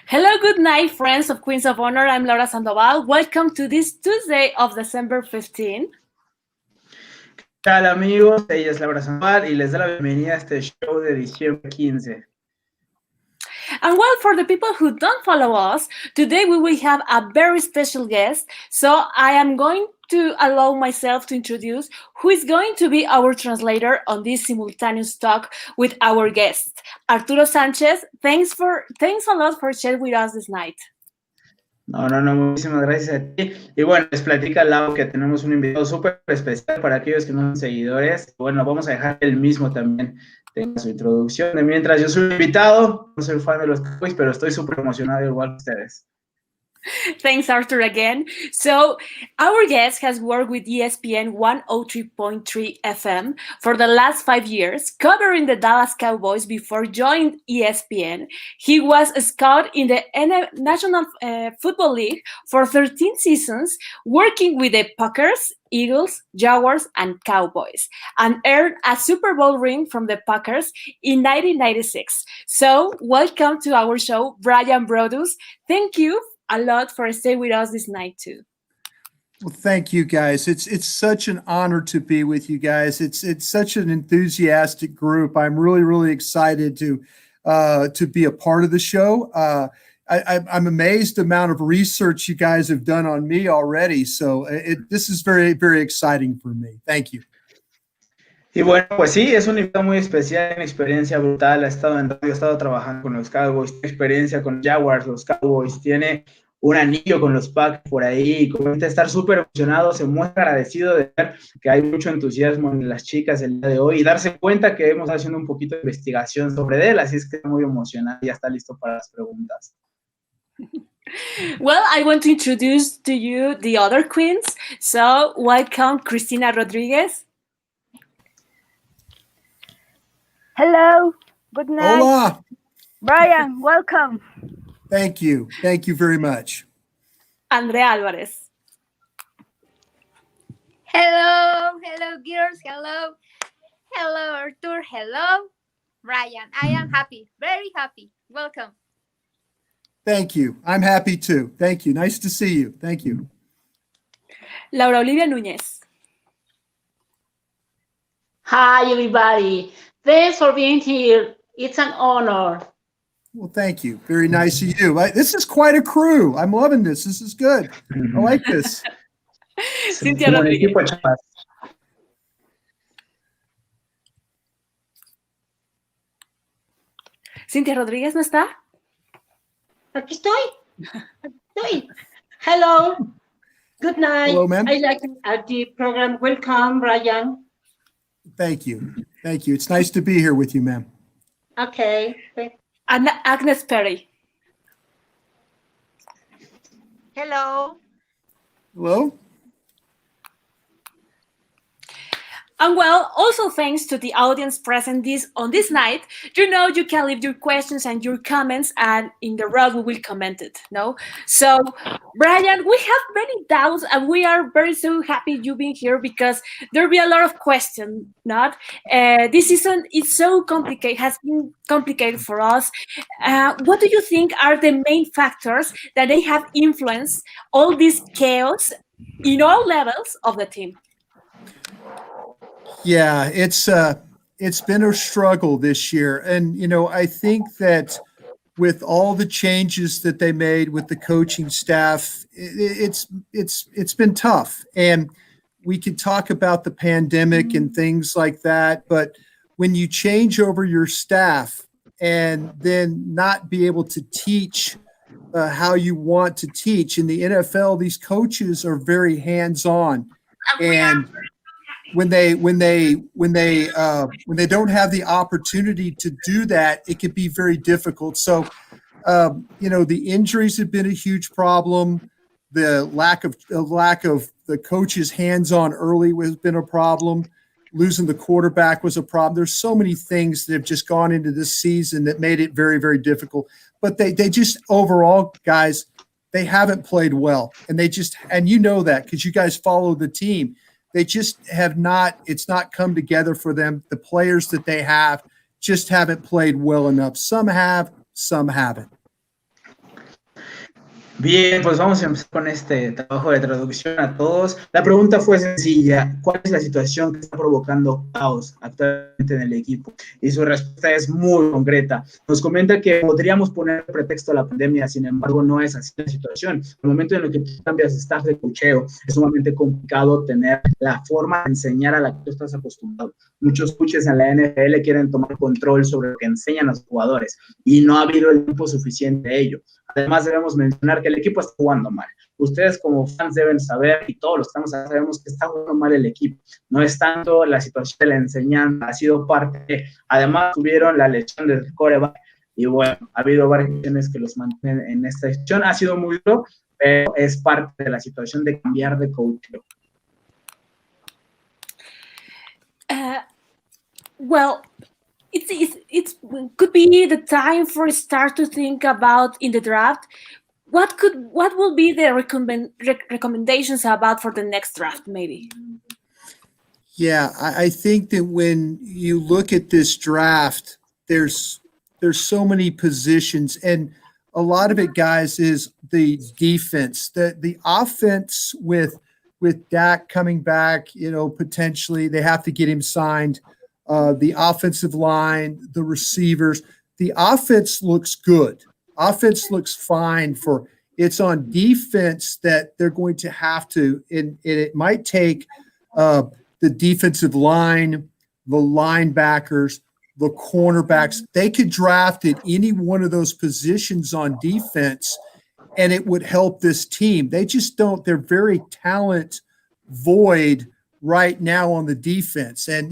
Hello, good night, friends of Queens of Honor. I'm Laura Sandoval. Welcome to this Tuesday of December 15. ¿Qué tal, amigos? Ella es Laura Sandoval y les da la bienvenida a este show de diciembre 15. And well, for the people who don't follow us, today we will have a very special guest. So I am going to allow myself to introduce who is going to be our translator on this simultaneous talk with our guest, Arturo Sanchez. Thanks a lot for sharing with us this night. No, muchísimas gracias a ti. Y bueno, les platica Lau que tenemos un invitado súper especial para aquellos que no son seguidores. Bueno, vamos a dejar que él mismo también tenga su introducción. De mientras yo soy un invitado, no soy fan de los Cowboys, pero estoy súper emocionado igual que ustedes. Thanks, Arthur, again. So, our guest has worked with ESPN 103.3 FM for the last 5 years, covering the Dallas Cowboys before joining ESPN. He was a scout in the National Football League for 13 seasons, working with the Packers, Eagles, Jaguars, and Cowboys, and earned a Super Bowl ring from the Packers in 1996. So, welcome to our show, BRYAN BROADDUS. Thank you a lot for staying with us this night too. Well, thank you guys. It's such an honor to be with you guys. It's such an enthusiastic group. I'm really excited to be a part of the show. I'm amazed the amount of research you guys have done on me already. So this is very exciting for me. Thank you. Y bueno, pues sí, es un invitado muy especial, una experiencia brutal, ha estado en radio, ha estado trabajando con los Cowboys, tiene experiencia con Jaguars, los Cowboys, tiene un anillo con los Packers por ahí, y comenta estar súper emocionado, se muestra agradecido de ver que hay mucho entusiasmo en las chicas el día de hoy y darse cuenta que hemos estado haciendo un poquito de investigación sobre él, así es que está muy emocionado y ya está listo para las preguntas. Well, I want to introduce to you the other queens. So, welcome, Cristina Rodriguez. Hello, good night. Hola. BRYAN, welcome. Thank you very much. Andrea Álvarez. Hello, girls, hello, Arthur, hello, BRYAN. I am happy, very happy. Welcome. Thank you. I'm happy too. Thank you. Nice to see you. Thank you. Laura Olivia Núñez. Hi, everybody. Thanks for being here. It's an honor. Well, thank you. Very nice of you. This is quite a crew. I'm loving this. This is good. I like this. Cintia Rodríguez. Cintia Rodríguez, ¿no está? Aquí estoy. Hello. Good night. Hello, ma'am. I like the program. Welcome, BRYAN. Thank you. It's nice to be here with you, ma'am. Okay. And Agnes Perry. Hello. Hello. And well, also thanks to the audience present on this night, you can leave your questions and your comments, and in the row we will comment it. No, so BRYAN, we have many doubts, and we are so happy you being here because there'll be a lot of questions. Not this season is so complicated, has been complicated for us. What do you think are the main factors that they have influenced all this chaos in all levels of the team? Yeah, it's been a struggle this year. And, I think that with all the changes that they made with the coaching staff, it's been tough. And we could talk about the pandemic and things like that. But when you change over your staff and then not be able to teach how you want to teach in the NFL, these coaches are very hands-on. And when they don't have the opportunity to do that, it can be very difficult. So, the injuries have been a huge problem. The lack of the coaches hands-on early has been a problem. Losing the quarterback was a problem. There's so many things that have just gone into this season that made it very difficult. But they just overall, guys, they haven't played well, and you know that because you guys follow the team. They just have not, it's not come together for them. The players that they have just haven't played well enough. Some have, some haven't. Bien, pues vamos a empezar con este trabajo de traducción a todos. La pregunta fue sencilla: ¿cuál es la situación que está provocando caos actualmente en el equipo? Y su respuesta es muy concreta. Nos comenta que podríamos poner pretexto a la pandemia, sin embargo, no es así la situación. El momento en el que tú cambias staff de coacheo, es sumamente complicado tener la forma de enseñar a la que tú estás acostumbrado. Muchos coaches en la NFL quieren tomar control sobre lo que enseñan a los jugadores y no ha habido el tiempo suficiente de ello. Además, debemos mencionar que el equipo está jugando mal. Ustedes como fans deben saber, y todos los que estamos acá sabemos, que está jugando mal el equipo. No es tanto la situación de la enseñanza, ha sido parte. Además, tuvieron la lesión del quarterback, y bueno, ha habido varias lesiones que los mantienen en esta situación. Ha sido muy duro, pero es parte de la situación de cambiar de coach. Well, it's could be the time for start to think about in the draft. What will be the recommendations about for the next draft, maybe? Yeah, I think that when you look at this draft, there's so many positions, and a lot of it, guys, is the defense. The offense with Dak coming back, potentially they have to get him signed. The offensive line, the receivers, the offense looks good. Offense looks fine for it's on defense that they're going to have to, and it might take the defensive line, the linebackers, the cornerbacks. They could draft at any one of those positions on defense, and it would help this team. They just don't. They're very talent void right now on the defense, and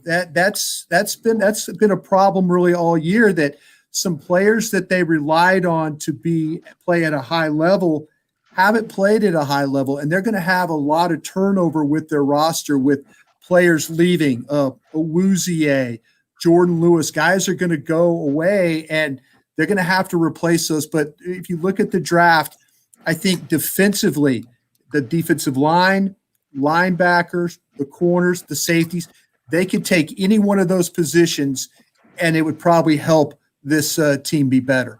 that's been a problem really all year, that some players that they relied on to play at a high level haven't played at a high level, and they're going to have a lot of turnover with their roster, with players leaving. Awuzie, Jordan Lewis, guys are going to go away, and they're going to have to replace those. But if you look at the draft, I think defensively, the defensive line, linebackers, the corners, the safeties, they could take any one of those positions, and it would probably help this team be better.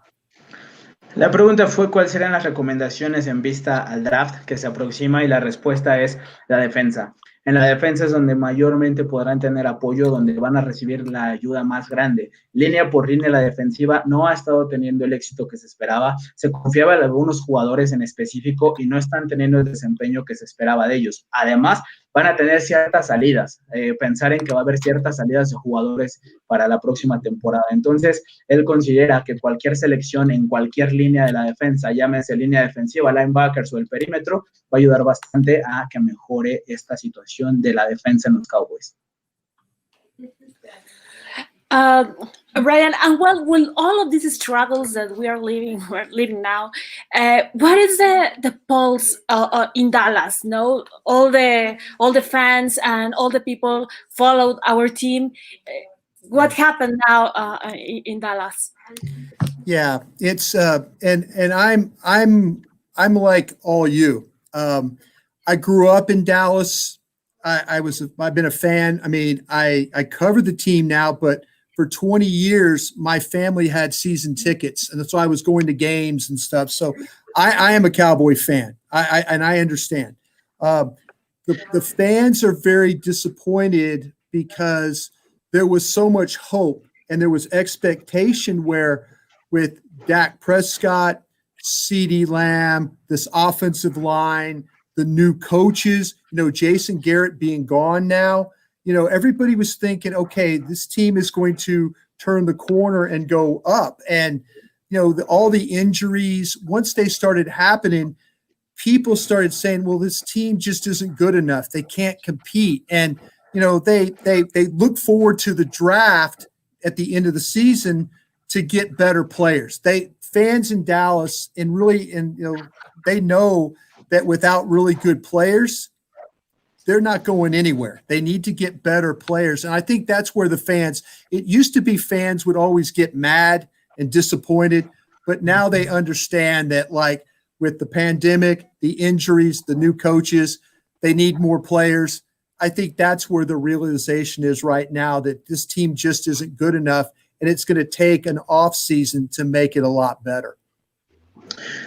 La pregunta fue cuáles serían las recomendaciones en vista al draft que se aproxima, y la respuesta es la defensa. En la defensa es donde mayormente podrán tener apoyo, donde van a recibir la ayuda más grande. Línea por línea, la defensiva no ha estado teniendo el éxito que se esperaba. Se confiaba en algunos jugadores en específico y no están teniendo el desempeño que se esperaba de ellos. Además, van a tener ciertas salidas. Pensar en que va a haber ciertas salidas de jugadores para la próxima temporada. Entonces, él considera que cualquier selección en cualquier línea de la defensa, llámese línea defensiva, linebackers o el perímetro, va a ayudar bastante a que mejore esta situación de la defensa en los Cowboys. Bryan, and well, with all of these struggles that we're living now, what is the pulse in Dallas? No, all the fans and all the people followed our team. What happened now in Dallas? Yeah, it's and I'm like all you. I grew up in Dallas. I've been a fan. I mean, I cover the team now, but for 20 years, my family had season tickets, and so I was going to games and stuff. So I am a Cowboy fan. I understand. The fans are very disappointed because there was so much hope and there was expectation where with Dak Prescott, CeeDee Lamb, this offensive line, the new coaches, Jason Garrett being gone now, everybody was thinking, okay, this team is going to turn the corner and go up. And, all the injuries, once they started happening, people started saying, well, this team just isn't good enough. They can't compete. And, they look forward to the draft at the end of the season to get better players. Fans in Dallas they know that without really good players, they're not going anywhere. They need to get better players. And I think that's where it used to be fans would always get mad and disappointed, but now they understand that, like, with the pandemic, the injuries, the new coaches, they need more players. I think that's where the realization is right now, that this team just isn't good enough, and it's going to take an off season to make it a lot better.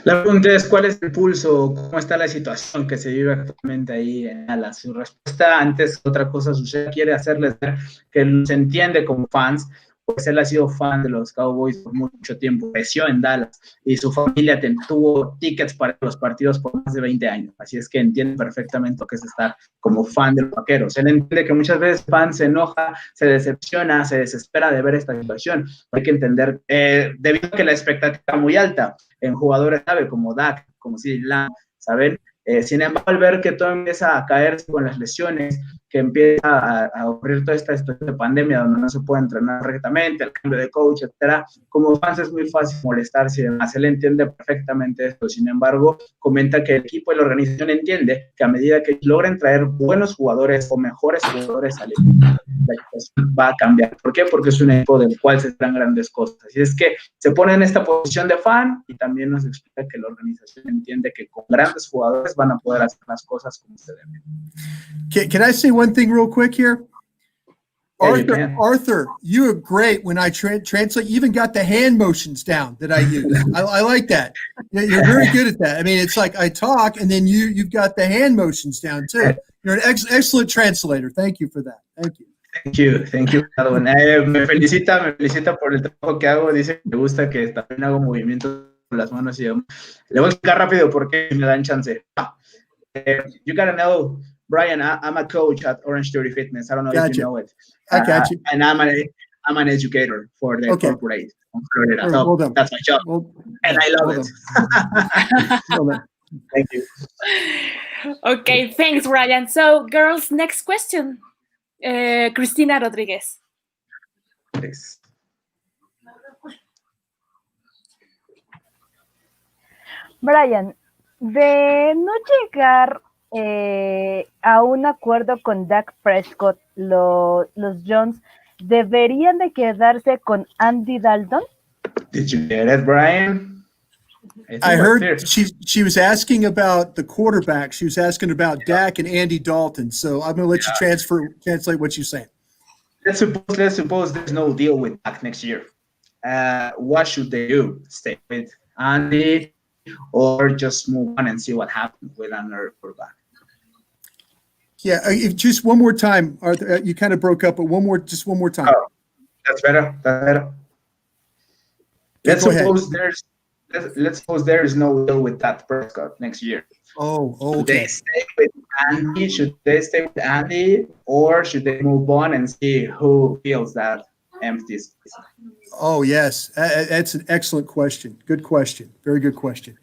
La pregunta es, ¿cuál es el pulso? ¿Cómo está la situación que se vive actualmente ahí en Dallas? Su respuesta, antes que otra cosa suceda, quiere hacerles ver que se entiende como fans, pues él ha sido fan de los Cowboys por mucho tiempo, creció en Dallas y su familia tuvo tickets para los partidos por más de 20 años. Así es que entiende perfectamente lo que es estar como fan de los Vaqueros. Él entiende que muchas veces el fan se enoja, se decepciona, se desespera de ver esta situación. Hay que entender, debido a que la expectativa está muy alta en jugadores clave como Dak, como CeeDee Lamb, ¿saben? Sin embargo, al ver que todo empieza a caerse con las lesiones, que empieza a ocurrir toda esta situación de pandemia donde no se puede entrenar correctamente, el cambio de coach, etcétera, como fans es muy fácil molestarse y demás. Él entiende perfectamente esto. Sin embargo, comenta que el equipo y la organización entiende que a medida que logren traer buenos jugadores o mejores jugadores al equipo, la situación va a cambiar. ¿Por qué? Porque es un equipo del cual se esperan grandes cosas. Y es que se pone en esta posición de fan y también nos explica que la organización entiende que con grandes jugadores van a poder hacer las cosas como se deben. Can I say one thing real quick here? Yeah, Arthur, you are great when I translate. You even got the hand motions down that I use. I like that. You're very good at that. I mean, it's like I talk, and then you've got the hand motions down too. You're an excellent translator. Thank you for that. Thank you. Thank you. Me felicita por el trabajo que hago. Dice que me gusta que también hago movimientos con las manos y le voy a explicar rápido porque me dan chance. You gotta know, Brian, I'm a coach at Orange Theory Fitness. I don't know if you know it. I got you. And I'm an educator for the corporate on Florida. Right, so well that's my job. And I love it. Well Thank you. Okay, thanks, Brian. So, girls, next question. Cristina Rodriguez. Thanks. Brian, de no llegar a un acuerdo con Dak Prescott, los Jones deberían de quedarse con Andy Dalton. Did you get it, Brian? I heard she was asking about the quarterback. She was asking about Dak and Andy Dalton. So I'm going to let you translate what you're saying. Let's suppose there's no deal with Dak next year. What should they do? Stay with Andy or just move on and see what happens with another quarterback? Yeah, just one more time, Arthur. You kind of broke up, but just one more time. Oh, that's better. Let's suppose there is no deal with Dak Prescott next year. Oh, Should they okay. stay with Andy? Should they stay with Andy, or should they move on and see who fills that empty space? Oh, yes. That's an excellent question. Good question. Very good question.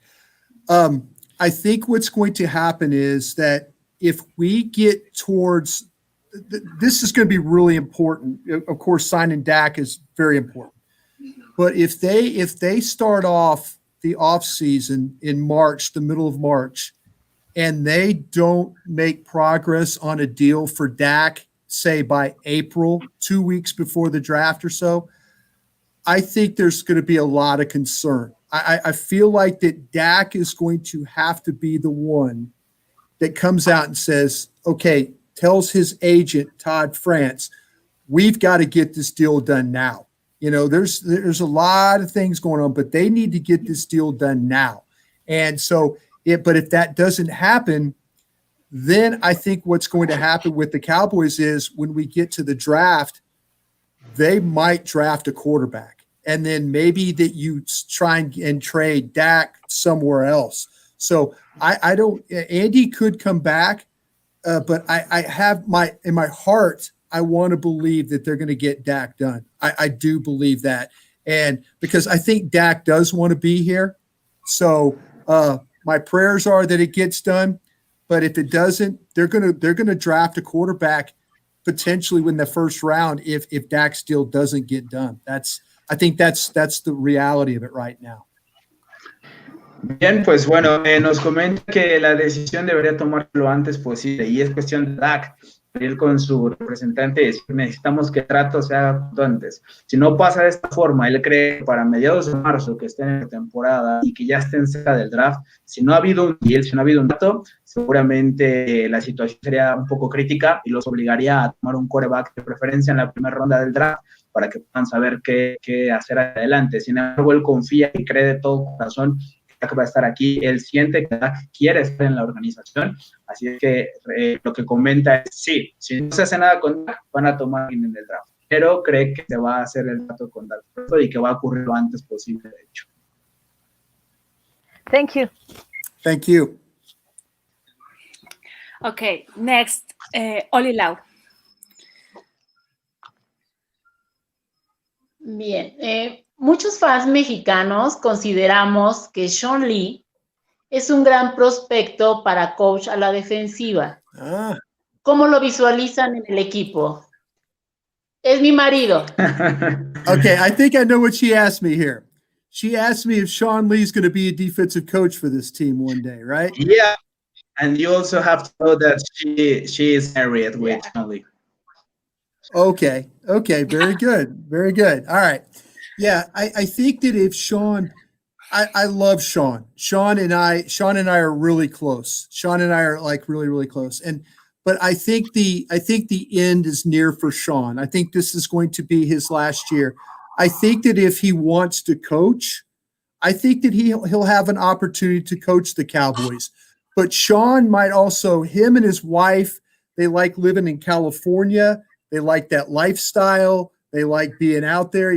I think what's going to happen is that if we get towards this is going to be really important. Of course, signing Dak is very important. But if they start off the offseason in March, the middle of March, and they don't make progress on a deal for Dak, say by April, 2 weeks before the draft or so, I think there's going to be a lot of concern. I feel like that Dak is going to have to be the one that comes out and says, okay, tells his agent, Todd France, we've got to get this deal done now. You know, there's a lot of things going on, but they need to get this deal done now. And so, but if that doesn't happen, then I think what's going to happen with the Cowboys is when we get to the draft, they might draft a quarterback. And then maybe that you try and trade Dak somewhere else. So I don't, Andy could come back, but I have in my heart, I want to believe that they're going to get Dak done. I do believe that. And because I think Dak does want to be here. So my prayers are that it gets done. But if it doesn't, they're gonna draft a quarterback potentially in the first round if Dak's deal doesn't get done. I think that's the reality of it right now. Bien, pues bueno, nos comenta que la decisión debería tomarse lo antes posible y es cuestión de Dak. Ir con su representante y decir, necesitamos que el trato se haga cuanto antes. Si no pasa de esta forma, él cree que para mediados de marzo, que estén en la temporada y que ya estén cerca del draft, si no ha habido un deal, si no ha habido un trato, seguramente la situación sería un poco crítica y los obligaría a tomar un quarterback de preferencia en la primera ronda del draft para que puedan saber qué hacer adelante. Sin embargo, él confía y cree de todo corazón que Dak va a estar aquí, él siente que Dak quiere estar en la organización, así es que lo que comenta es, sí, si no se hace nada con Dak, van a tomar en el draft, pero cree que se va a hacer el trato con Dak y que va a ocurrir lo antes posible, de hecho. Thank you. Thank you. Okay, next, Oli Lau. Bien, muchos fans mexicanos consideramos que Sean Lee es un gran prospecto para coach a la defensiva. ¿Cómo lo visualizan en el equipo? Es mi marido. Okay, I think I know what she asked me here. She asked me if Sean Lee's going to be a defensive coach for this team one day, right? Yeah, and you also have to know that she is married with Sean Lee. Okay, very good, very good. All right. Yeah, I think that if Sean, I love Sean. Sean and I are really close. Sean and I are like really, really close. But I think the end is near for Sean. I think this is going to be his last year. I think that if he wants to coach, I think that he'll have an opportunity to coach the Cowboys. But Sean might also, him and his wife, they like living in California. They like that lifestyle. They like being out there.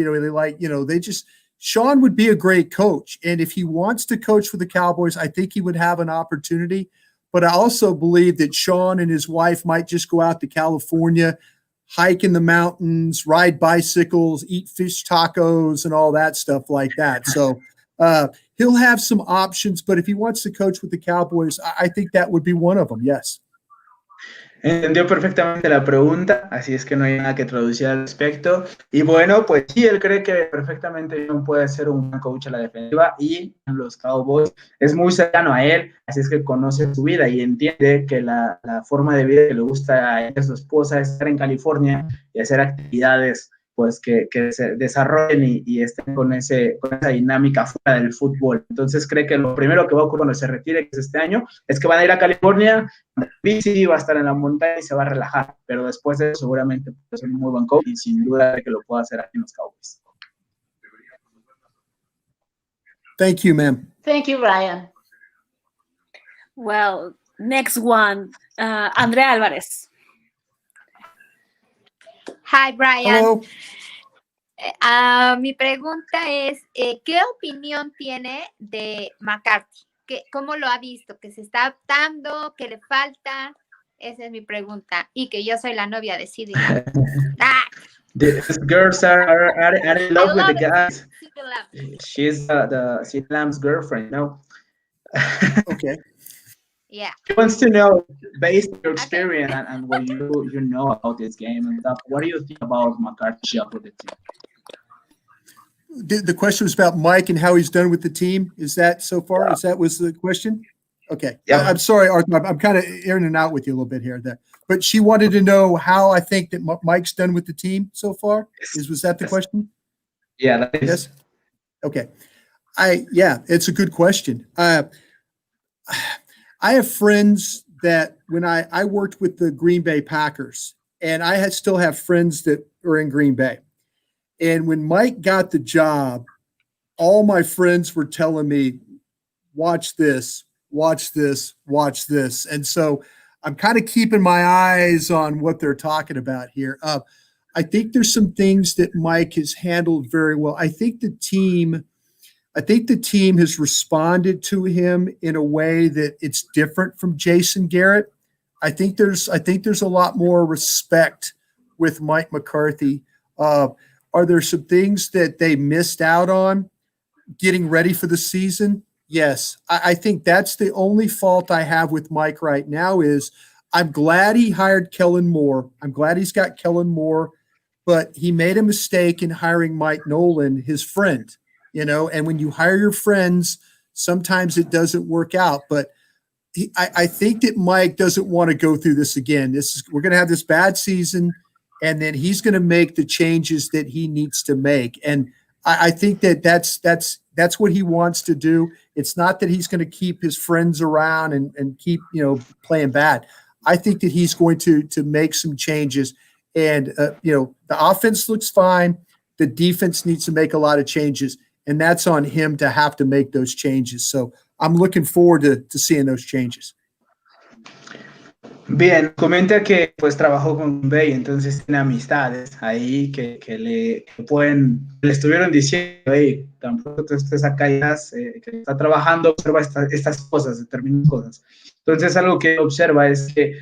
Sean would be a great coach. And if he wants to coach for the Cowboys, I think he would have an opportunity. But I also believe that Sean and his wife might just go out to California, hike in the mountains, ride bicycles, eat fish tacos, and all that stuff like that. So he'll have some options. But if he wants to coach with the Cowboys, I think that would be one of them. Yes. Entendió perfectamente la pregunta, así es que no hay nada que traducir al respecto. Y bueno, pues sí, él cree que perfectamente puede ser un buen coach a la defensiva y los Cowboys es muy cercano a él, así es que conoce su vida y entiende que la forma de vida que le gusta a él y a su esposa es estar en California y hacer actividades pues que se desarrollen y estén con esa dinámica fuera del fútbol. Entonces cree que lo primero que va a ocurrir cuando se retire, que es este año, es que van a ir a California, bici, va a estar en la montaña y se va a relajar, pero después de eso seguramente puede ser un muy buen coach y sin duda que lo pueda hacer aquí en los Cowboys. Thank you, ma'am. Thank you, Bryan. Well, next one, Andrea Álvarez. Hi, Bryan. Hello. Mi pregunta es, ¿qué opinión tiene de McCarthy? ¿Cómo lo ha visto? ¿Que se está adaptando? ¿Que le falta? Esa es mi pregunta. Y que yo soy la novia de CD. The girls are in love with the guys. She's the CD Lamb's girlfriend, no? Okay. Yeah. She wants to know, based on your experience and what you know about this game and stuff, what do you think about McCarthy's job with the team? The question was about Mike and how he's done with the team. Is that so far? Yeah. Was the question? Okay. Yeah. I'm sorry, Arthur. I'm kind of in and out with you a little bit here. But she wanted to know how I think that Mike's done with the team so far. Was that the question? Yeah. That is. Yes. Okay. It's a good question. I have friends that when I worked with the Green Bay Packers, and I still have friends that are in Green Bay. And when Mike got the job, all my friends were telling me, watch this, watch this, watch this. And so I'm kind of keeping my eyes on what they're talking about here. I think there's some things that Mike has handled very well. I think the team has responded to him in a way that it's different from Jason Garrett. I think there's a lot more respect with Mike McCarthy. Are there some things that they missed out on getting ready for the season? Yes. I think that's the only fault I have with Mike right now is I'm glad he hired Kellen Moore. I'm glad he's got Kellen Moore, but he made a mistake in hiring Mike Nolan, his friend, and when you hire your friends, sometimes it doesn't work out. But I think that Mike doesn't want to go through this again. We're going to have this bad season, and then he's going to make the changes that he needs to make. And I think that's what he wants to do. It's not that he's going to keep his friends around and keep playing bad. I think that he's going to make some changes. And the offense looks fine. The defense needs to make a lot of changes, and that's on him to have to make those changes. So I'm looking forward to seeing those changes. Bien, comenta que pues trabajó con Bay, entonces tiene amistades ahí que le estuvieron diciendo, hey, tampoco te estés acá ya, que está trabajando, observa estas cosas, determinadas cosas. Entonces algo que observa es que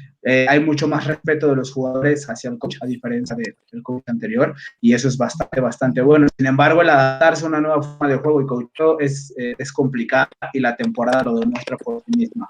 hay mucho más respeto de los jugadores hacia el coach a diferencia del coach anterior, y eso es bastante bueno. Sin embargo, el adaptarse a una nueva forma de juego y coacheo es complicado, y la temporada lo demuestra por sí misma.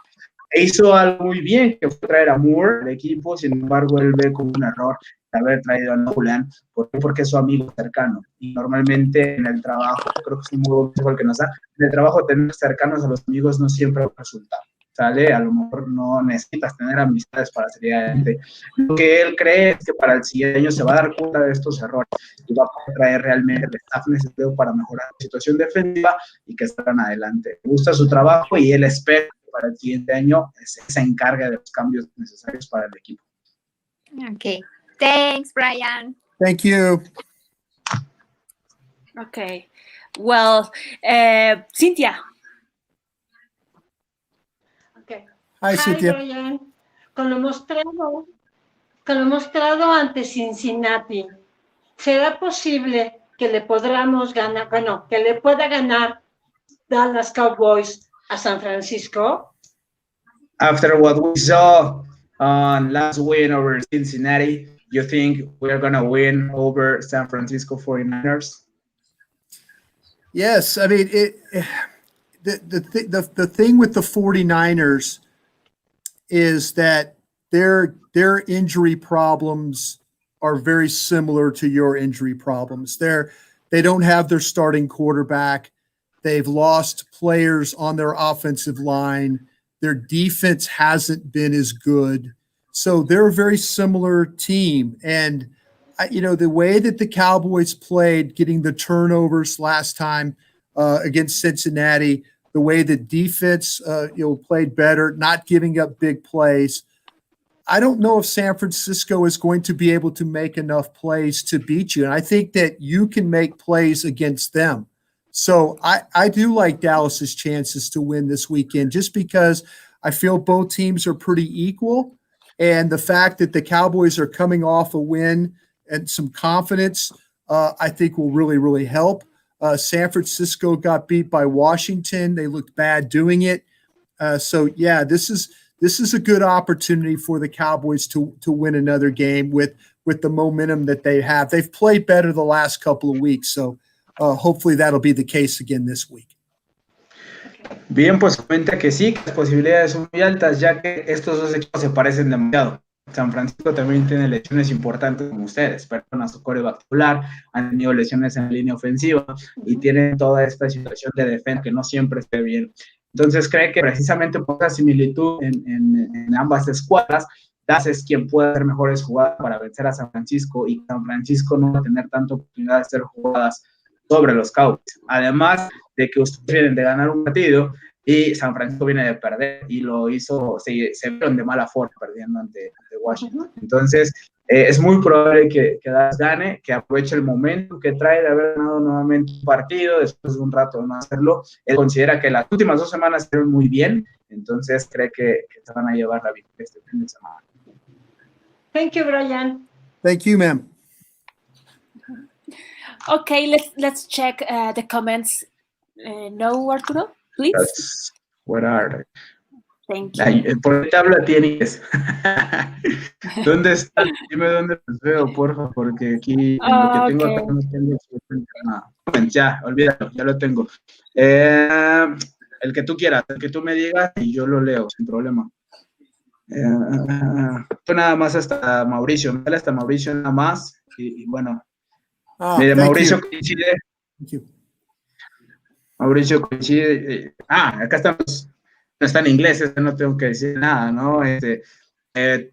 Hizo algo muy bien, que fue traer a Moore al equipo. Sin embargo, él ve como un error haber traído a Nolan. ¿Por qué? Porque es su amigo cercano. Y normalmente en el trabajo, creo que es un muy buen consejo el que nos da, en el trabajo tener cercanos a los amigos no siempre resulta. ¿Sale? A lo mejor no necesitas tener amistades para salir adelante. Lo que él cree es que para el siguiente año se va a dar cuenta de estos errores y va a poder traer realmente el staff necesario para mejorar la situación defensiva y que salgan adelante. Le gusta su trabajo y él espera para el siguiente año se encarga de los cambios necesarios para el equipo. Okay. Thanks, Brian. Thank you. Okay. Well, Cynthia. Okay. Hi, Cynthia. Brian. Con lo mostrado ante Cincinnati, ¿será posible que le podamos ganar, que le pueda ganar Dallas Cowboys a San Francisco? After what we saw on last win over Cincinnati, you think we're going to win over San Francisco 49ers? Yes, I mean the thing with the 49ers is that their injury problems are very similar to your injury problems. They don't have their starting quarterback. They've lost players on their offensive line. Their defense hasn't been as good. So they're a very similar team. And, the way that the Cowboys played, getting the turnovers last time against Cincinnati, the way the defense, played better, not giving up big plays. I don't know if San Francisco is going to be able to make enough plays to beat you. And I think that you can make plays against them. So I do like Dallas's chances to win this weekend just because I feel both teams are pretty equal. And the fact that the Cowboys are coming off a win and some confidence, I think will really, really help. San Francisco got beat by Washington. They looked bad doing it. This is a good opportunity for the Cowboys to win another game with the momentum that they have. They've played better the last couple of weeks. So hopefully that'll be the case again this week. Bien, pues comenta que sí, que las posibilidades son muy altas, ya que estos dos equipos se parecen demasiado. San Francisco también tiene lesiones importantes como ustedes, perdieron a su quarterback titular, han tenido lesiones en la línea ofensiva y tienen toda esta situación de defensa que no siempre esté bien. Entonces cree que precisamente por esa similitud en ambas escuadras, Dallas es quien puede hacer mejores jugadas para vencer a San Francisco, y San Francisco no va a tener tanta oportunidad de hacer jugadas sobre los Cowboys. Además de que ustedes vienen de ganar un partido y San Francisco viene de perder, y lo hizo, se vieron de mala forma perdiendo ante Washington. Entonces es muy probable que Dallas gane, que aproveche el momento que trae de haber ganado nuevamente un partido después de un rato de no hacerlo. Él considera que las últimas 2 semanas estuvieron muy bien, entonces cree que se van a llevar la victoria este fin de semana. Thank you, Brian. Thank you, ma'am. Okay, let's check the comments. No, Arturo, please. What are they? Thank you. ¿Por qué te habla tienes? ¿Dónde están? Dime dónde los veo, porfa, porque aquí lo que tengo acá no tengo absolutamente nada. Ya, olvídalo, ya lo tengo. El que tú quieras, el que tú me digas y yo lo leo sin problema. Tú nada más hasta Mauricio, dale hasta Mauricio nada más y bueno. Mire, Mauricio coincide. Mauricio coincide. Acá estamos. No está en inglés, no tengo que decir nada, ¿no?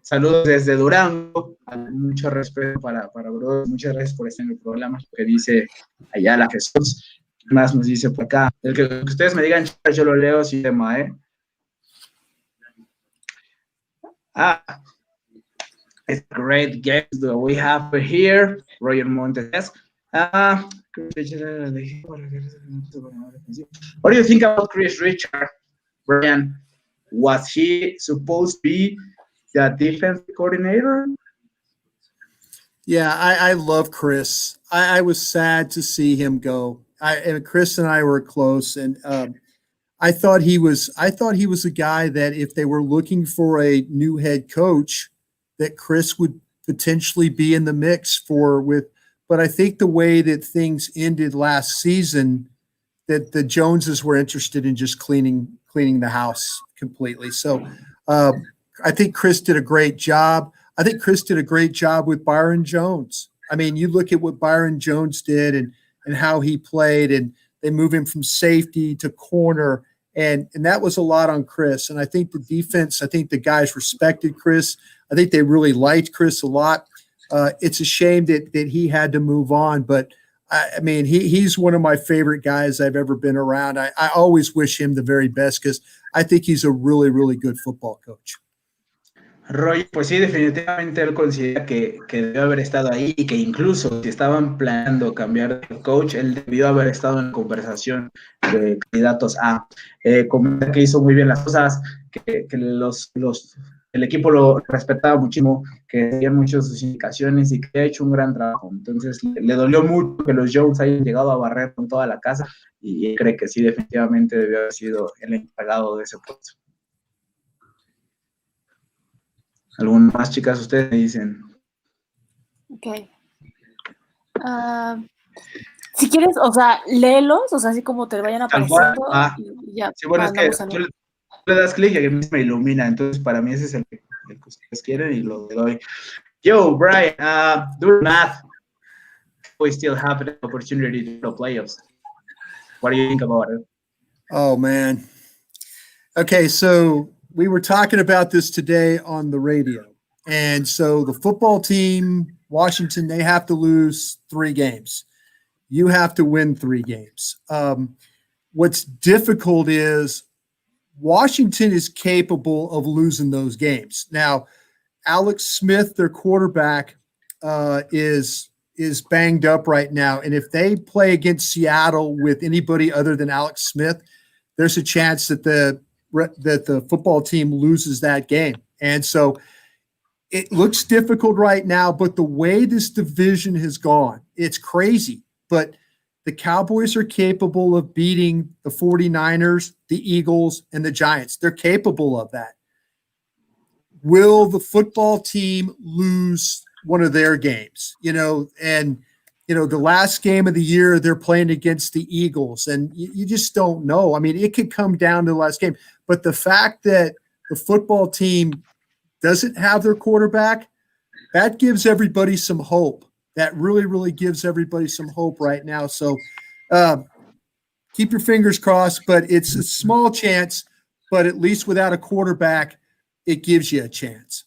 Saludos desde Durango. Mucho respeto para Bro. Muchas gracias por estar en el programa. Lo que dice allá la Jesús. ¿Qué más nos dice por acá? El que ustedes me digan, yo lo leo sin tema, ¿eh? It's a great guest that we have here, Roger Montes. What do you think about Chris Richard? Brian, was he supposed to be the defense coordinator? Yeah, I love Chris. I was sad to see him go. And Chris and I were close, and I thought he was a guy that if they were looking for a new head coach, that Chris would potentially be in the mix for with. But I think the way that things ended last season, that the Joneses were interested in just cleaning the house completely. So I think Chris did a great job. I think Chris did a great job with Byron Jones. I mean, you look at what Byron Jones did and how he played, and they move him from safety to corner. And that was a lot on Chris. And I think the defense, I think the guys respected Chris. I think they really liked Chris a lot. It's a shame that he had to move on, but I mean, he's one of my favorite guys I've ever been around. I always wish him the very best because I think he's a really, really good football coach. Roy, pues sí, definitivamente él considera que debió haber estado ahí y que incluso si estaban planeando cambiar de coach, él debió haber estado en conversación de candidatos a. Comenta que hizo muy bien las cosas, que el equipo lo respetaba muchísimo, que seguían mucho sus indicaciones y que ha hecho un gran trabajo. Entonces le dolió mucho que los Jones hayan llegado a barrer con toda la casa y cree que sí, definitivamente debió haber sido el encargado de ese puesto. ¿Algunas más, chicas? Ustedes me dicen. Ok. Si quieres, o sea, léelos, o sea, así como te vayan apareciendo. Y ya, sí, bueno, es que tú le das clic y a mí me ilumina, entonces para mí ese es el que ustedes quieren y lo doy. Yo, Brian, do the math. We still have the opportunity to the playoffs. What do you think about it? Oh, man. Okay, so we were talking about this today on the radio. And so the football team, Washington, they have to lose 3 games. You have to win 3 games. What's difficult is Washington is capable of losing those games. Now, Alex Smith, their quarterback, is banged up right now. And if they play against Seattle with anybody other than Alex Smith, there's a chance that the football team loses that game. And so it looks difficult right now, but the way this division has gone, it's crazy. But the Cowboys are capable of beating the 49ers, the Eagles, and the Giants. They're capable of that. Will the football team lose one of their games? The last game of the year, they're playing against the Eagles, and you just don't know. I mean, it could come down to the last game. But the fact that the football team doesn't have their quarterback, that gives everybody some hope. That really, really gives everybody some hope right now. So keep your fingers crossed, but it's a small chance, but at least without a quarterback, it gives you a chance.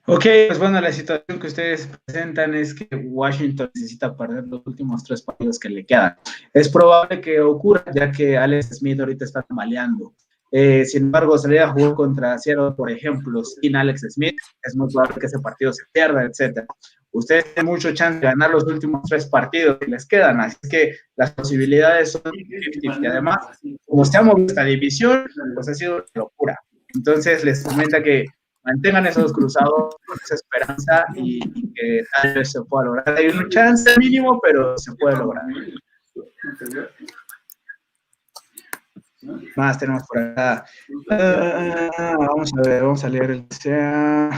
Ok, pues bueno, la situación que ustedes presentan es que Washington necesita perder los últimos 3 partidos que le quedan. Es probable que ocurra, ya que Alex Smith ahorita está tambaleando. Sin embargo, salir a jugar contra Seattle, por ejemplo, sin Alex Smith, es muy probable que ese partido se pierda, etc. Ustedes tienen mucho chance de ganar los últimos 3 partidos que les quedan, así que las posibilidades son 50-50. Y además, como se ha movido esta división, pues ha sido una locura. Entonces, les comenta que mantengan esos cruzados con esa esperanza y que tal vez se pueda lograr. Hay un chance mínimo, pero se puede lograr. Más tenemos por acá. Vamos a ver, vamos a leer el que sea.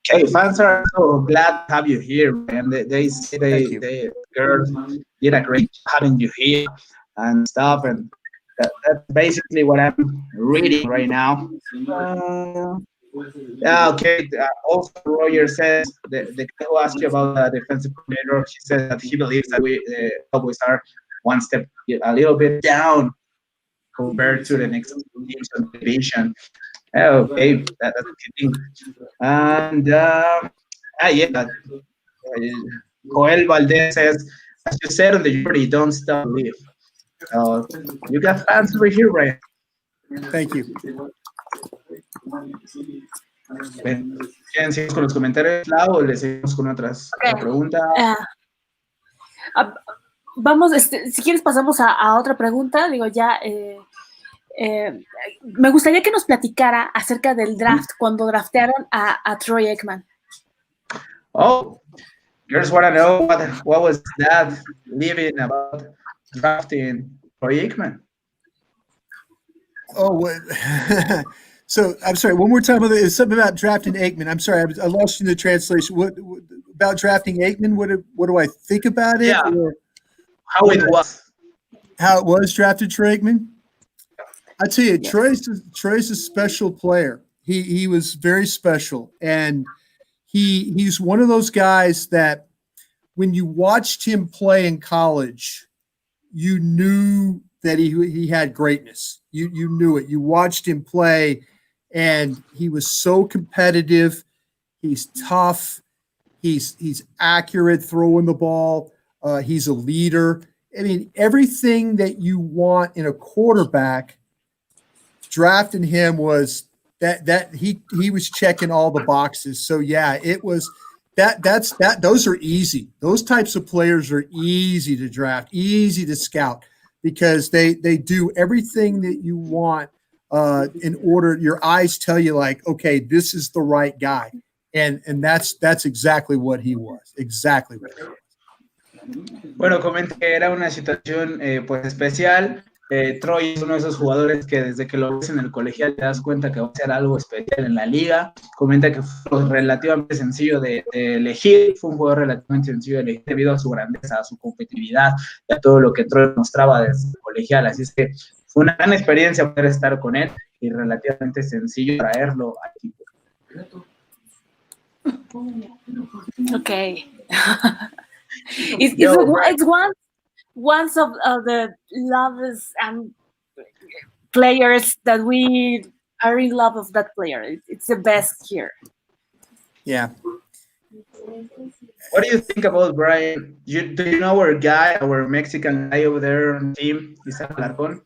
Okay, fans are so glad to have you here, and they say the girls did a great job having you here and stuff, and that's basically what I'm reading right now. Okay. Also, Roger says the guy who asked you about the defensive coordinator, he said that he believes that the Cowboys are one step a little bit down compared to the next teams in the division. Okay, that's a good thing. And Joel Valdez says, as you said on the jury, don't stop believe. You got fans over here, right? Thank you. ¿Quieren seguir con los comentarios, Lau, o le seguimos con otras preguntas? vamos, si quieres pasamos a otra pregunta. Digo, ya me gustaría que nos platicara acerca del draft, cuando draftearon a Troy Aikman. Oh, girls want to know what was that living about drafting Troy Aikman? Oh, what? So I'm sorry. One more time. It's something about drafting Aikman. I'm sorry. I lost you in the translation. What about drafting Aikman? What do I think about it? Yeah. Or How it was. How it was drafted, Troy Aikman? I tell you, Troy's a special player. He was very special, and he's one of those guys that when you watched him play in college, you knew that he had greatness. You knew it. You watched him play, and he was so competitive. He's tough. He's accurate throwing the ball. He's a leader. I mean, everything that you want in a quarterback, drafting him was that he was checking all the boxes. So yeah, it was that's those are easy. Those types of players are easy to draft, easy to scout, because they do everything that you want in order. Your eyes tell you, like, okay, this is the right guy. And that's exactly what he was. Exactly what he was. Bueno, comenté que era una situación pues especial. Troy es uno de esos jugadores que desde que lo ves en el colegial te das cuenta que va a ser algo especial en la liga. Comenta que fue relativamente sencillo de elegir, fue un jugador relativamente sencillo de elegir debido a su grandeza, a su competitividad y a todo lo que Troy mostraba desde el colegial. Así es que fue una gran experiencia poder estar con él y relativamente sencillo traerlo al equipo. Okay. It's one of the loves and players that we are in love of that player. It's the best here. Yeah. What do you think about Brian? Do you know our guy, our Mexican guy over there on the team, Isaac Alarcón?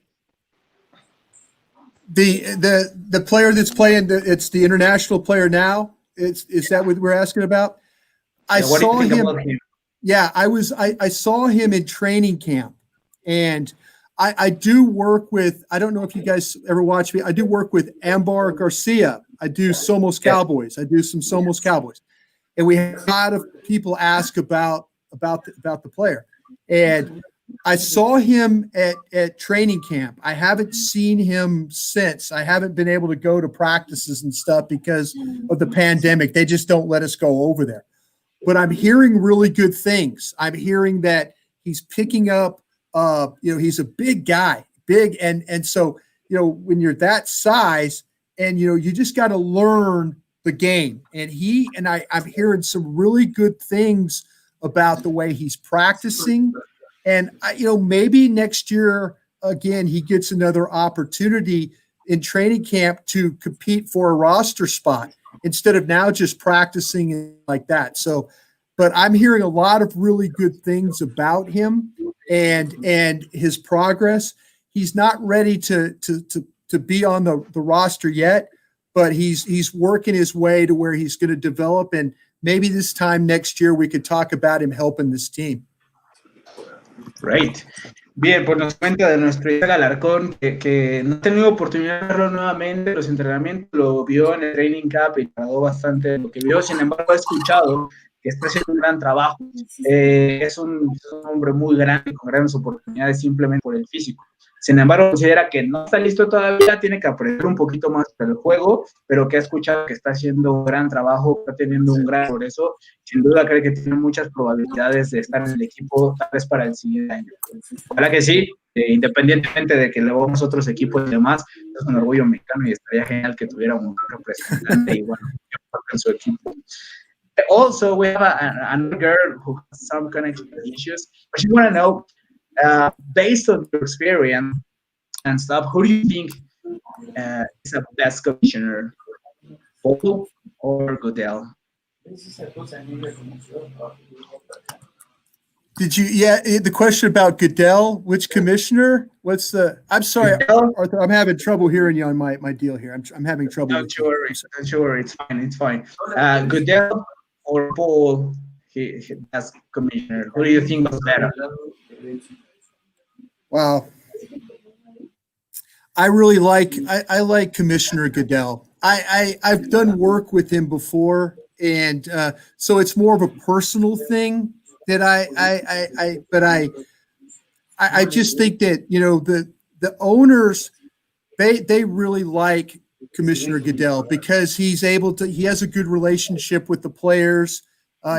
The player that's playing, it's the international player now. Is that what we're asking about? I saw him. Yeah, I saw him in training camp, and I do work with, I don't know if you guys ever watch me. I do work with Ambar Garcia. I do Somos Cowboys. I do some Somos Cowboys, and we have a lot of people ask about the player, and I saw him at training camp. I haven't seen him since. I haven't been able to go to practices and stuff because of the pandemic. They just don't let us go over there. But I'm hearing really good things. I'm hearing that he's picking up, he's a big guy, big. And so, when you're that size and, you just got to learn the game. And I'm hearing some really good things about the way he's practicing. And, maybe next year, again, he gets another opportunity in training camp to compete for a roster spot, instead of now just practicing like that. So, but I'm hearing a lot of really good things about him and his progress. He's not ready to be on the roster yet, but he's working his way to where he's going to develop. And maybe this time next year we could talk about him helping this team. Great. Bien, pues nos cuenta de nuestro Isaac Alarcón, que no ha tenido oportunidad de verlo nuevamente en los entrenamientos, lo vio en el training camp y agradó bastante de lo que vio. Sin embargo, ha escuchado que está haciendo un gran trabajo. Es un hombre muy grande, con grandes oportunidades simplemente por el físico. Sin embargo, considera que no está listo todavía, tiene que aprender un poquito más del juego, pero que ha escuchado que está haciendo un gran trabajo, está teniendo un gran progreso. Sin duda cree que tiene muchas probabilidades de estar en el equipo tal vez para el siguiente año. Ojalá que sí, independientemente de que le vamos a otros equipos y demás, es un orgullo mexicano y estaría genial que tuviera un representante y bueno, en su equipo. Also, we have another girl who has some connection issues, but she want to know, based on your experience and stuff, who do you think is a best commissioner, Bowl or Goodell? The question about Goodell, which commissioner? I'm sorry, Goodell? Arthur, I'm having trouble hearing you on my deal here. I'm having trouble. Don't worry, it's fine. Goodell or Bowl, he as commissioner, who do you think was better? Wow. I really like I like Commissioner Goodell. I've done work with him before, and so it's more of a personal thing that I just think that the owners they really like Commissioner Goodell because he has a good relationship with the players.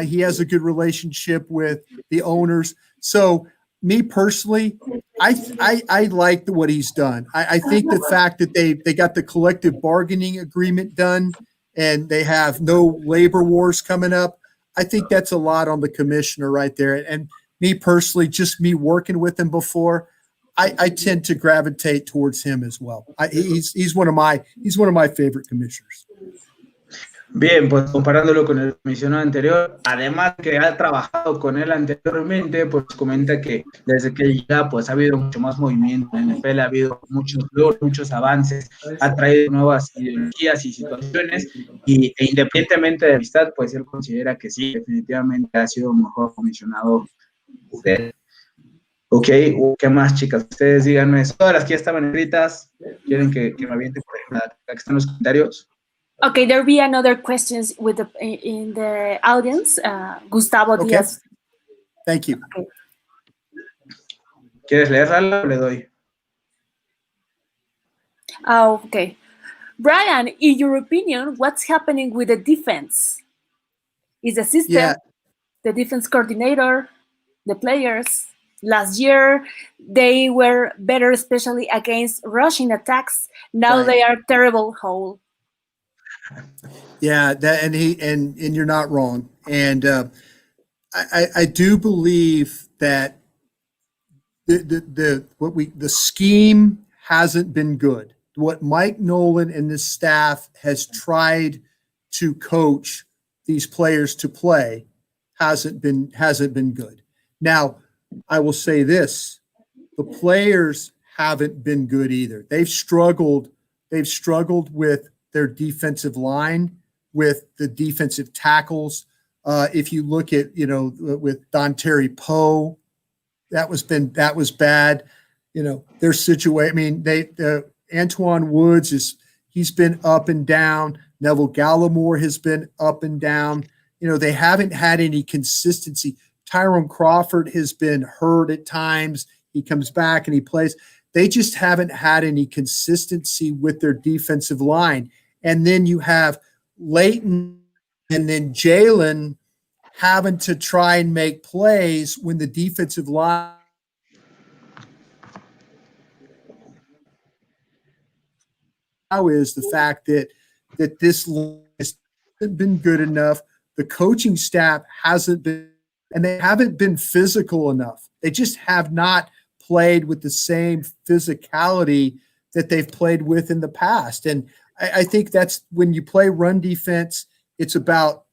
He has a good relationship with the owners. So me personally, I like what he's done. I think the fact that they got the collective bargaining agreement done and they have no labor wars coming up. I think that's a lot on the commissioner right there. And me personally, just me working with him before, I tend to gravitate towards him as well. He's one of my favorite commissioners. Bien, pues comparándolo con el comisionado anterior, además que ha trabajado con él anteriormente, pues comenta que desde que llega, pues ha habido mucho más movimiento en la NFL, ha habido muchos logros, muchos avances, ha traído nuevas ideologías y situaciones, e independientemente de amistad, pues él considera que sí, definitivamente ha sido un mejor comisionado de él. Ok, ¿qué más, chicas? Ustedes díganme, todas las que ya estaban escritas, ¿quieren que me aviente por acá que están los comentarios? Okay, there'll be another questions in the audience. Gustavo Diaz. Thank you. Okay. ¿Quieres leerla o le doy? Oh, okay. Brian, in your opinion, what's happening with the defense? Is the system, the defense coordinator, the players? Last year, they were better, especially against rushing attacks. Now they are terrible whole. Yeah, and you're not wrong. And I do believe that the scheme hasn't been good. What Mike Nolan and this staff has tried to coach these players to play hasn't been good. Now, I will say this: the players haven't been good either. They've struggled with their defensive line, with the defensive tackles. If you look at, with Dontari Poe, that was bad. Their situation. I mean, Antoine Woods he's been up and down. Neville Gallimore has been up and down. They haven't had any consistency. Tyrone Crawford has been hurt at times. He comes back and he plays. They just haven't had any consistency with their defensive line. And then you have Leighton and then Jalen having to try and make plays when the defensive line now is the fact that this hasn't been good enough. The coaching staff hasn't been, and they haven't been physical enough. They just have not played with the same physicality that they've played with in the past. And I think that's when you play run defense, it's about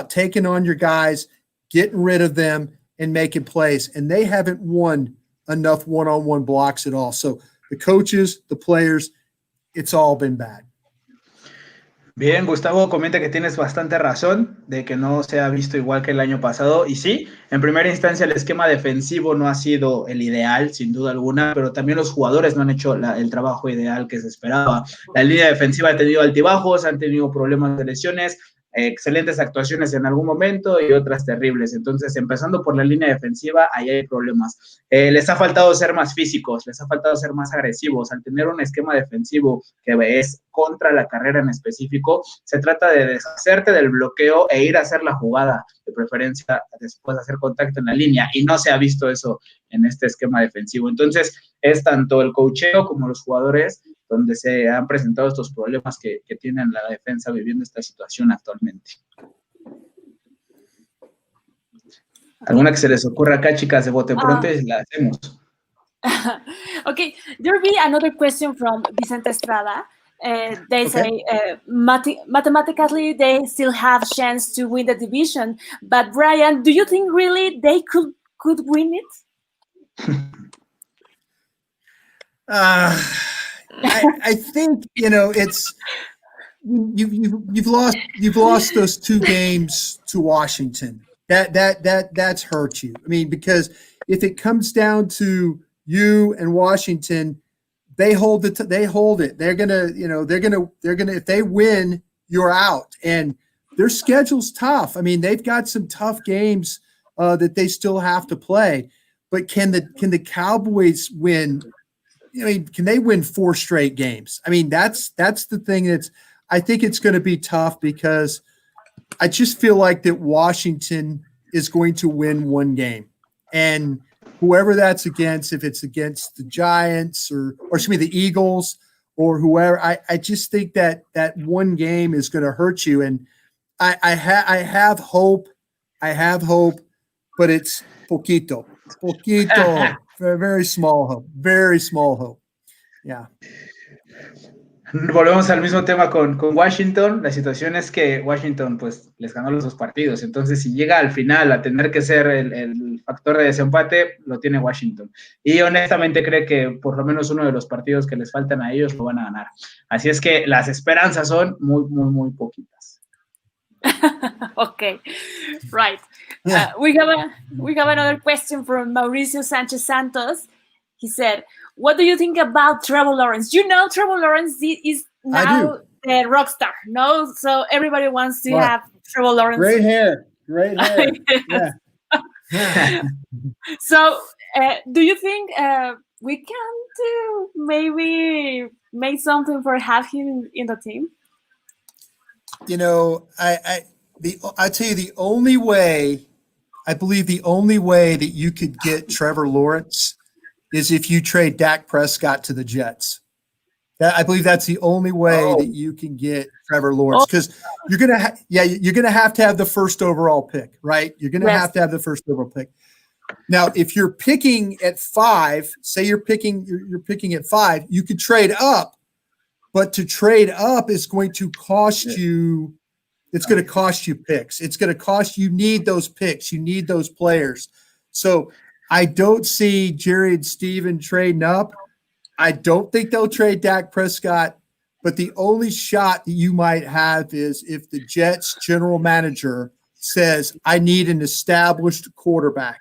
taking on your guys, getting rid of them, and making plays. And they haven't won enough one-on-one blocks at all. So the coaches, the players, it's all been bad. Bien, Gustavo comenta que tienes bastante razón de que no se ha visto igual que el año pasado. Y sí, en primera instancia el esquema defensivo no ha sido el ideal, sin duda alguna, pero también los jugadores no han hecho el trabajo ideal que se esperaba. La línea defensiva ha tenido altibajos, han tenido problemas de lesiones, excelentes actuaciones en algún momento y otras terribles. Entonces, empezando por la línea defensiva, ahí hay problemas. Les ha faltado ser más físicos, les ha faltado ser más agresivos. Al tener un esquema defensivo que es contra la carrera en específico, se trata de deshacerte del bloqueo e ir a hacer la jugada, de preferencia después de hacer contacto en la línea, y no se ha visto eso en este esquema defensivo. Entonces, es tanto el coacheo como los jugadores donde se han presentado estos problemas que tienen la defensa viviendo esta situación actualmente. ¿Alguna que se les ocurra acá, chicas, de bote pronto y la hacemos? Okay, there'll be another question from Vicente Estrada. They say mathematically they still have chance to win the division, but Brian, do you think really they could win it? I think it's you've lost those 2 games to Washington. That's hurt you. I mean, because if it comes down to you and Washington, they hold it. They're gonna, if they win, you're out. And their schedule's tough. I mean, they've got some tough games that they still have to play. But can the Cowboys win? I mean, can they win 4 straight games? I mean, that's the thing I think it's going to be tough, because I just feel like that Washington is going to win 1 game. And whoever that's against, if it's against the Giants or excuse me, the Eagles or whoever, I just think that 1 game is going to hurt you. And I have hope, but it's poquito, very, very small hope. Yeah. Volvemos al mismo tema con Washington. La situación es que Washington pues les ganó los 2 partidos, entonces si llega al final a tener que ser el factor de desempate, lo tiene Washington, y honestamente cree que por lo menos uno de los partidos que les faltan a ellos lo van a ganar, así es que las esperanzas son muy, muy, muy poquitas. Okay, right. We have another question from Mauricio Sanchez Santos. He said, what do you think about Trevor Lawrence? You know, Trevor Lawrence is now the rock star, no? So everybody wants to have Trevor Lawrence. Great hair. Yeah. So do you think we can maybe make something for have him in the team? You know, I tell you, the only way that you could get Trevor Lawrence is if you trade Dak Prescott to the Jets. I believe that's the only way that you can get Trevor Lawrence, because you're gonna have to have the first overall pick, right? You're gonna have to have the first overall pick. Now, if you're picking at 5, say you're picking at 5, you could trade up, but to trade up is going to cost you. It's going to cost you picks. It's going to cost you. Need those picks. You need those players. So I don't see Jerry and Steven trading up. I don't think they'll trade Dak Prescott, but the only shot that you might have is if the Jets general manager says, I need an established quarterback.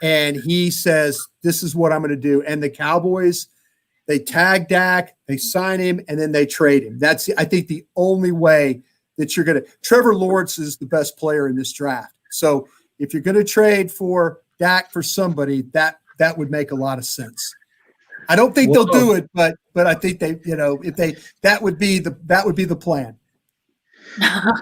And he says, this is what I'm going to do. And the Cowboys, they tag Dak, they sign him, and then they trade him. That's, I think, the only way that you're going to – Trevor Lawrence is the best player in this draft. So if you're going to trade for Dak for somebody, that would make a lot of sense. I don't think they'll do it, but I think they, that would be the plan.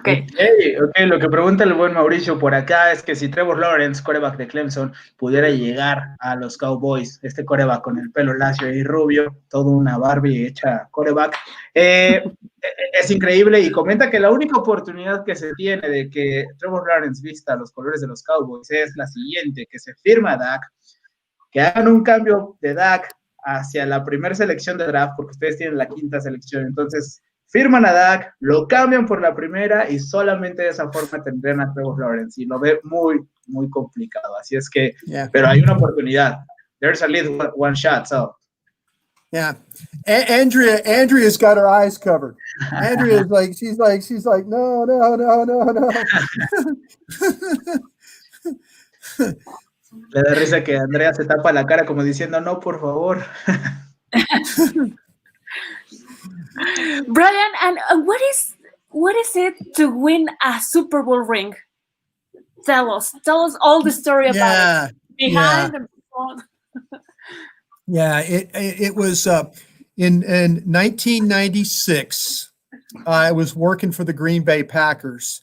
Okay. Okay, lo que pregunta el buen Mauricio por acá es que si Trevor Lawrence, quarterback de Clemson, pudiera llegar a los Cowboys, este quarterback con el pelo lacio y rubio, toda una Barbie hecha quarterback, es increíble, y comenta que la única oportunidad que se tiene de que Trevor Lawrence vista los colores de los Cowboys es la siguiente: que se firma a Dak, que hagan un cambio de Dak hacia la primera selección de draft, porque ustedes tienen la 5ª selección, entonces firman a Dak, lo cambian por la primera y solamente de esa forma tendrían a Trevor Lawrence, y lo ve muy, muy complicado, así es que, pero hay una oportunidad. There's at least one shot, so. Yeah. Andrea's got her eyes covered. Andrea's like, she's like, no. Le da risa que Andrea se tapa la cara como diciendo, no, por favor. Brian, and what is it to win a Super Bowl ring? Tell us all the story about it. Behind and before. Yeah, it was in 1996. I was working for the Green Bay Packers,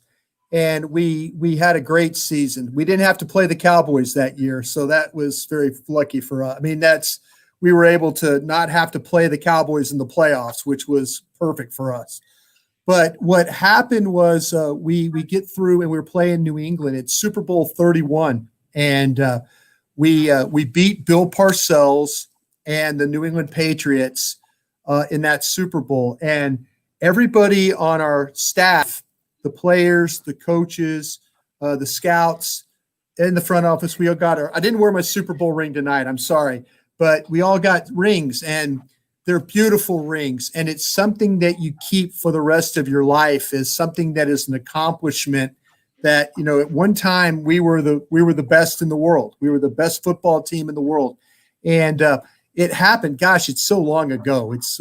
and we had a great season. We didn't have to play the Cowboys that year, so that was very lucky for us. I mean, we were able to not have to play the Cowboys in the playoffs, which was perfect for us. But what happened was we get through, and we were playing New England. It's Super Bowl 31, and we beat Bill Parcells and the New England Patriots in that Super Bowl. And everybody on our staff, the players, the coaches, the scouts, in the front office, we all got I didn't wear my Super Bowl ring tonight. I'm sorry. But we all got rings, and they're beautiful rings. And it's something that you keep for the rest of your life, is something that is an accomplishment that, you know, at one time we were the best in the world. We were the best football team in the world. And it happened. Gosh, it's so long ago. It's,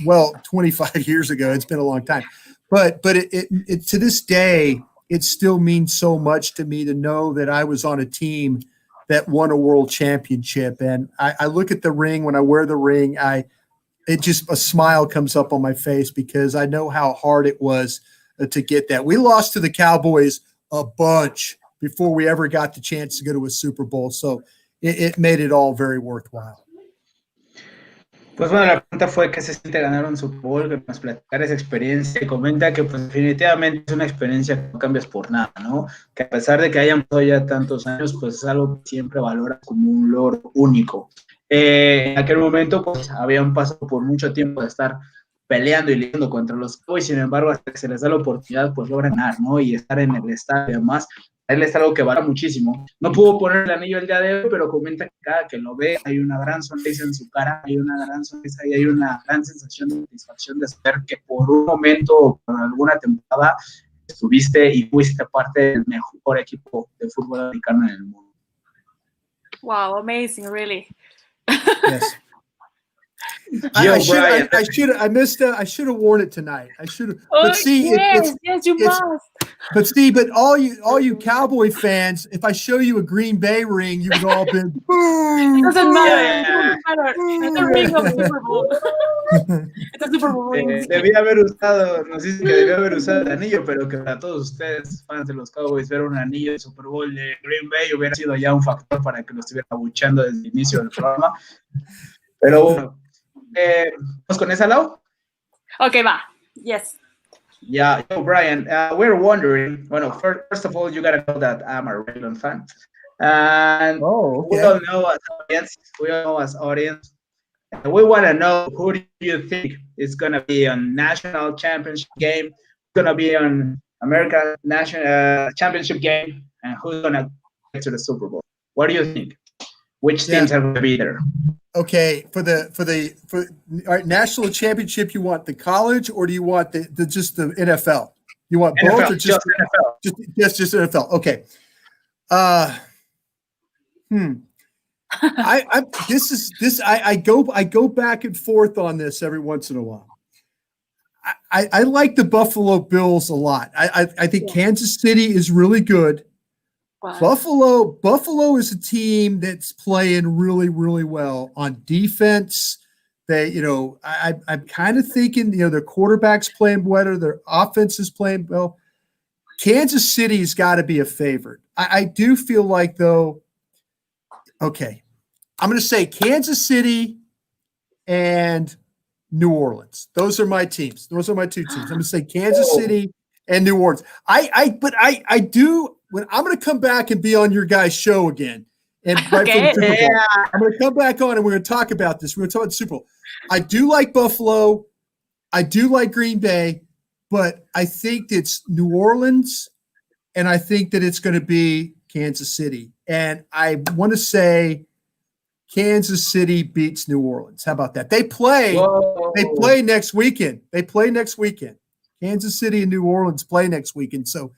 25 years ago. It's been a long time. But it to this day, it still means so much to me to know that I was on a team that won a world championship. And I look at the ring, when I wear the ring, a smile comes up on my face because I know how hard it was to get that. We lost to the Cowboys a bunch before we ever got the chance to go to a Super Bowl. So it made it all very worthwhile. Pues bueno, la pregunta fue ¿qué se siente ganar un Super Bowl? Que nos platicara esa experiencia y comenta que pues definitivamente es una experiencia que no cambias por nada, ¿no? Que a pesar de que hayan pasado ya tantos años, pues es algo que siempre valora como un logro único. En aquel momento pues habían pasado por mucho tiempo de estar peleando y lidiando contra los Cowboys, sin embargo hasta que se les da la oportunidad pues logran ganar, ¿no? Y estar en el estadio y demás. Él es algo que vale muchísimo. No pudo poner el anillo el día de hoy, pero comenta que cada que lo ve hay una gran sonrisa en su cara, hay una gran sonrisa y hay una gran sensación de satisfacción de saber que por un momento o por alguna temporada estuviste y fuiste parte del mejor equipo de fútbol americano en el mundo. Wow, amazing, really. Yes. I should have worn it tonight. I should have. Oh, but see, yes, you must. But all you Cowboy fans, if I show you a Green Bay ring, you would all been. It doesn't matter. It's a ring of Super Bowl. It's a Super Bowl ring. Debía haber usado, nos dicen que debía haber usado el anillo, pero que para todos ustedes, fans de los Cowboys, ver un anillo de Super Bowl de Green Bay hubiera sido ya un factor para que lo estuvieran abucheando desde el inicio del programa. Pero bueno. ¿Vamos con esa, Lau? Okay, va. Yes. Yeah, Brian, we're wondering, first of all, you gotta know that I'm a Ravens fan. And we all know as audience, we want to know who do you think is going to be on national championship game, going to be on American national championship game, and who's going to get to the Super Bowl? What do you think? Which teams are going to be there? Okay, for all right, national championship, you want the college or do you want just the NFL? You want NFL, both or just NFL? Just NFL. Okay. I go back and forth on this every once in a while. I like the Buffalo Bills a lot. I think Kansas City is really good. Wow. Buffalo is a team that's playing really, really well on defense. They, I'm kind of thinking, their quarterback's playing better, their offense is playing well. Kansas City's got to be a favorite. I do feel like, though, okay, I'm going to say Kansas City and New Orleans. Those are my teams. Those are my two teams. I'm going to say Kansas City and New Orleans. I do. When I'm going to come back and be on your guys' show again, and right from the Super Bowl, I'm going to come back on and we're going to talk about this. We're going to talk about the Super Bowl. I do like Buffalo. I do like Green Bay, but I think it's New Orleans, and I think that it's going to be Kansas City. And I want to say Kansas City beats New Orleans. How about that? They play next weekend. Kansas City and New Orleans play next weekend. So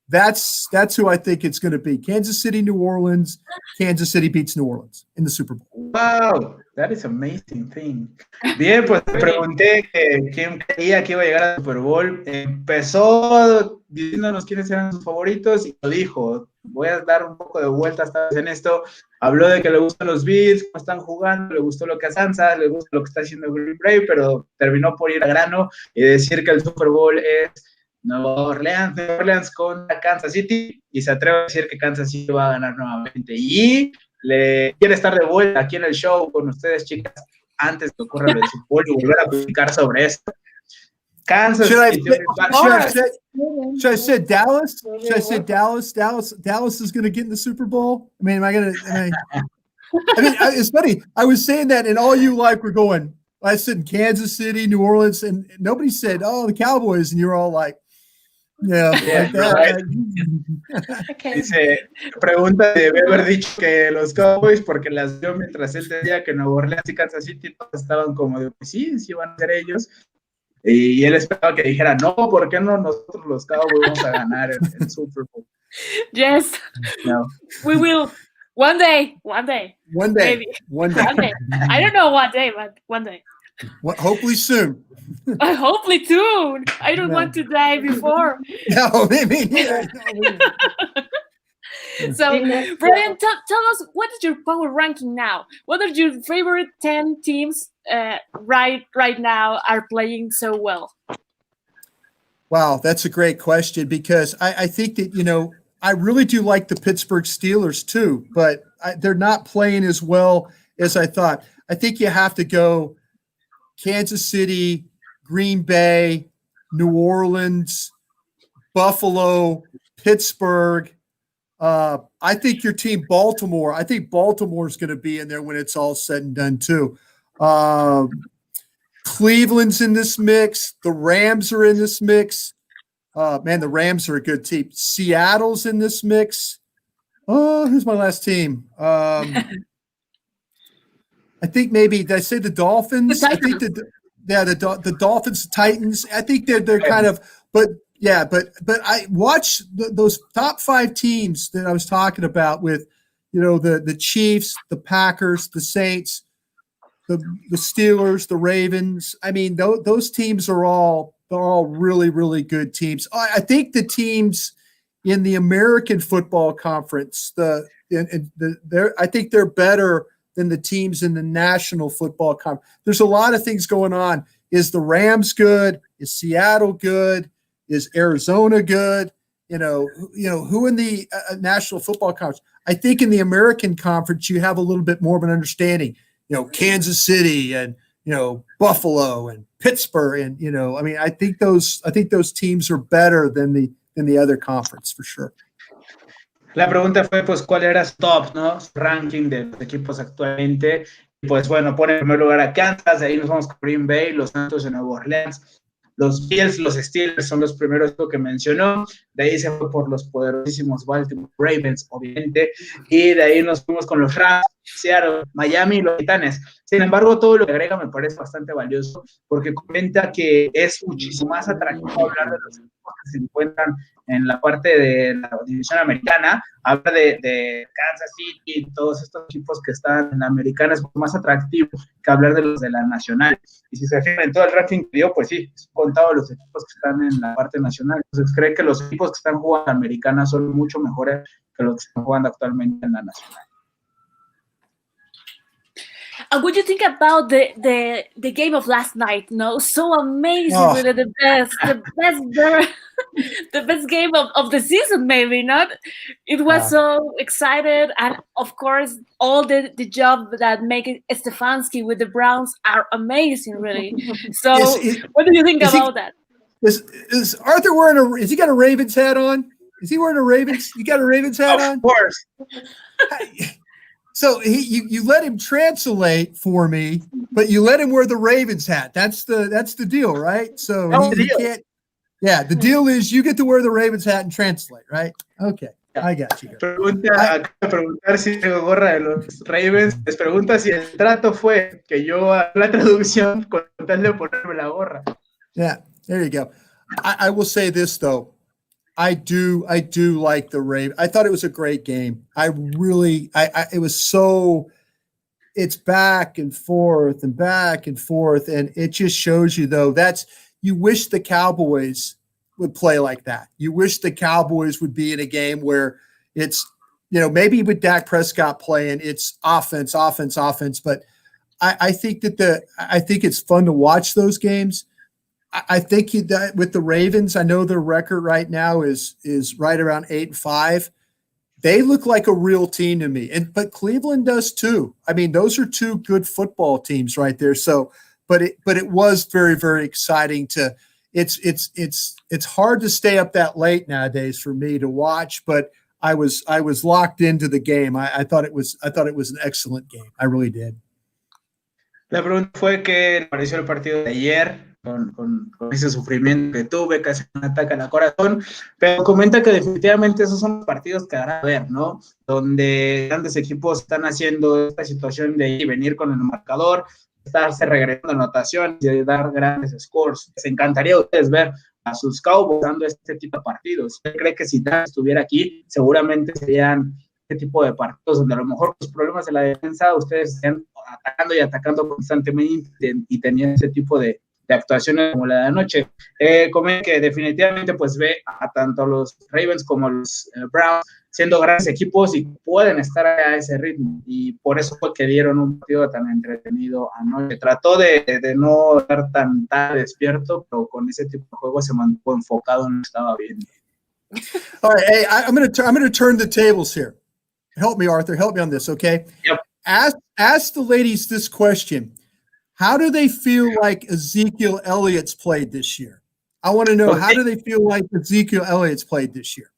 that's who I think it's going to be. Kansas City, New Orleans. Kansas City beats New Orleans in the Super Bowl. Wow, that is amazing thing. Bien, pues te pregunté quién creía que iba a llegar al Super Bowl. Empezó diciéndonos quiénes eran sus favoritos y lo dijo. Voy a dar un poco de vuelta esta vez en esto. Habló de que le gustan los Bills, cómo están jugando, le gustó lo que hace Sansa, le gusta lo que está haciendo Green Bay, pero terminó por ir a grano y decir que el Super Bowl es Nueva Orleans contra Kansas City, y se atreve a decir que Kansas City va a ganar nuevamente. Y le quiere estar de vuelta aquí en el show con ustedes, chicas, antes que ocurra el Super Bowl y volver a platicar sobre esto. Kansas City. Should I say Dallas? Should I say Dallas? Dallas is going to get in the Super Bowl? I mean, it's funny. I was saying that, and all you were going, I said Kansas City, New Orleans, and nobody said, the Cowboys, and you're all like, yeah. Right. Dice, pregunta de haber dicho que los Cowboys, porque las vio mientras él decía que Nueva Orleans y Kansas City todos estaban como de, pues sí van a ser ellos. Y él esperaba que dijera, no, ¿por qué no nosotros los Cowboys vamos a ganar el Super Bowl? Yes, No. we will. One day, maybe. One day. One day. I don't know what day, but one day. Hopefully soon. Hopefully soon. I don't want to die before. No, maybe neither. So, Brian, tell us, what is your power ranking now? What are your favorite 10 teams right now are playing so well? Wow, that's a great question, because I think that, you know, I really do like the Pittsburgh Steelers too, but they're not playing as well as I thought. I think you have to go Kansas City, Green Bay, New Orleans, Buffalo, Pittsburgh. I think your team, Baltimore, I think Baltimore's going to be in there when it's all said and done too. Cleveland's in this mix. The Rams are in this mix. Man, the Rams are a good team. Seattle's in this mix. Oh, who's my last team? I think maybe, did I say the Dolphins? I think the Dolphins, Titans. I think they're kind of, but yeah, but I watch those top 5 teams that I was talking about with, you know, the Chiefs, the Packers, the Saints, the Steelers, the Ravens. I mean, those teams are all really, really good teams. I think the teams in the American Football Conference, I think they're better than the teams in the National Football Conference. There's a lot of things going on. Is the Rams good? Is Seattle good? Is Arizona good? You know, who in the National Football Conference? I think in the American Conference, you have a little bit more of an understanding. You know, Kansas City and, you know, Buffalo and Pittsburgh, and, you know, I mean, I think those teams are better than the other conference for sure. La pregunta fue, pues, ¿cuál era su top, no? Su ranking de los equipos actualmente. Y pues, bueno, pone en primer lugar a Kansas, de ahí nos vamos con Green Bay, los Santos de Nueva Orleans, los Bills, los Steelers son los primeros que mencionó, de ahí se fue por los poderosísimos Baltimore Ravens, obviamente, y de ahí nos fuimos con los Rams, Seattle, Miami y los Titanes. Sin embargo, todo lo que agrega me parece bastante valioso, porque comenta que es muchísimo más atractivo hablar de los equipos que se encuentran en la parte de la división americana, hablar de Kansas City, todos estos equipos que están en la americana es más atractivo que hablar de los de la nacional. Y si se fijan en todo el ranking que dio, pues sí, contado los equipos que están en la parte nacional. Entonces cree que los equipos que están jugando en la americana son mucho mejores que los que están jugando actualmente en la nacional. What do you think about the game of last night? No, so amazing, really the best game of the season, maybe not. It was so excited, and of course, all the job that make Stefanski with the Browns are amazing, really. So, what do you think about that? Is Arthur wearing has he got a Ravens hat on? Is he wearing a Ravens? You got a Ravens hat on? Of course. So you let him translate for me, but you let him wear the Ravens hat. That's the deal, right? So he can't. Yeah, the deal is you get to wear the Ravens hat and translate, right? Okay, I got you. Preguntar si tengo gorra de los Ravens. Les pregunta si el trato fue que yo haga la traducción con tal de ponerme la gorra. Yeah, there you go. I will say this though. I do like the Ravens. I thought it was a great game. It was so, it's back and forth, and it just shows you though, you wish the Cowboys would play like that. You wish the Cowboys would be in a game where it's, you know, maybe with Dak Prescott playing, it's offense, but I think it's fun to watch those games. I think that with the Ravens, I know their record right now is right around 8-5. They look like a real team to me, but Cleveland does too. I mean, those are two good football teams right there. So, but it was very, very exciting to. It's hard to stay up that late nowadays for me to watch, but I was locked into the game. I thought it was an excellent game. I really did. La pregunta fue que le pareció el partido de ayer. Con ese sufrimiento que tuve, casi un ataque al corazón, pero comenta que definitivamente esos son los partidos que dará a ver, ¿no? Donde grandes equipos están haciendo esta situación de ir y venir con el marcador, estarse regresando anotaciones y dar grandes scores. Les encantaría a ustedes ver a sus Cowboys dando este tipo de partidos. Yo creo que si Dan estuviera aquí, seguramente serían este tipo de partidos donde a lo mejor los problemas de la defensa ustedes estén atacando y atacando constantemente y teniendo ese tipo de actuaciones como la de anoche. Comenta que definitivamente pues ve a tanto los Ravens como los Browns siendo grandes equipos y pueden estar a ese ritmo, y por eso fue que dieron un partido tan entretenido anoche. Trató de no estar tan despierto, pero con ese tipo de juego se mantuvo enfocado en lo que estaba viendo. All right, hey, I'm gonna turn the tables here. Help me, Arthur. Help me on this, okay? Yep. Ask the ladies this question. How do they feel like Ezekiel Elliott's played this year? I want to know, how do they feel like Ezekiel Elliott's played this year?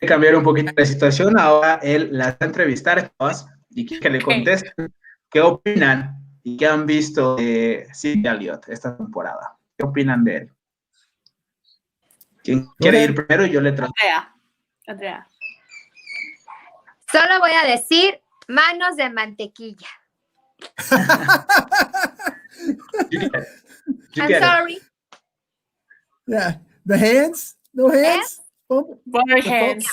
Cambiar un poquito de situación, ahora él las va a entrevistar a todas y que le contesten qué opinan y qué han visto de Zeke Elliott esta temporada. ¿Qué opinan de él? ¿Quién quiere ir primero? Yo le trato. Andrea. Solo voy a decir manos de mantequilla. I'm sorry. Yeah. The hands? No hands? Fumble? Butter hands.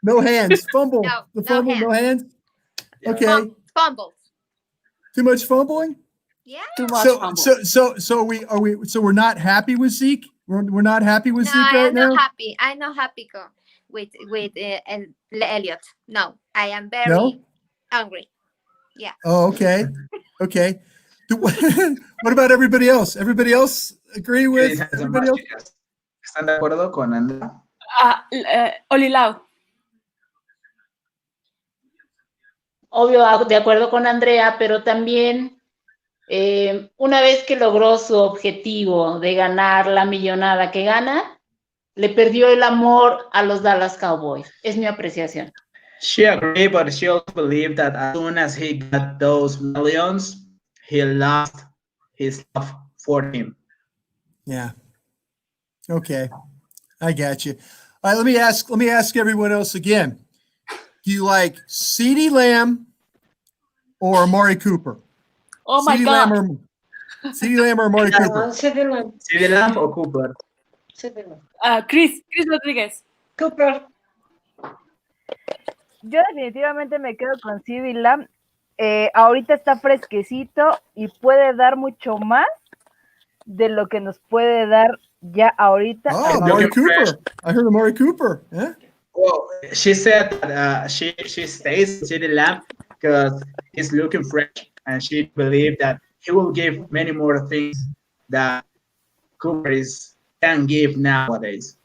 No hands. Fumble. No, the fumble, no no hands? Okay. Fumbles. Too much fumbling? Yeah. Too much fumble. So we're not happy with Zeke? We're not happy with Zeke right now? I'm not happy with Elliot. No, I am very angry. Yeah. Oh, okay. Okay. What about everybody else? Everybody else agree with everybody else? ¿Están de acuerdo con Andrea? Olilao. Obvio, de acuerdo con Andrea, pero también una vez que logró su objetivo de ganar la millonada que gana, le perdió el amor a los Dallas Cowboys. Es mi apreciación. She agreed, but she also believed that as soon as he got those millions, he lost his love for him. Yeah. Okay. I got you. All right, let me ask everyone else again. Do you like CeeDee Lamb or Amari Cooper? Oh my God. CeeDee Lamb or Amari Cooper? CeeDee Lamb o Cooper? Chris Rodríguez. Cooper. Yo definitivamente me quedo con CeeDee Lamb. Ahorita está fresquecito y puede dar mucho más de lo que nos puede dar ya ahorita. Oh, Amari Cooper. I heard Amari Cooper. Yeah. Well, she said that she stays with CeeDee Lamb because he's looking fresh, and she believed that he will give many more things that Cooper can give nowadays.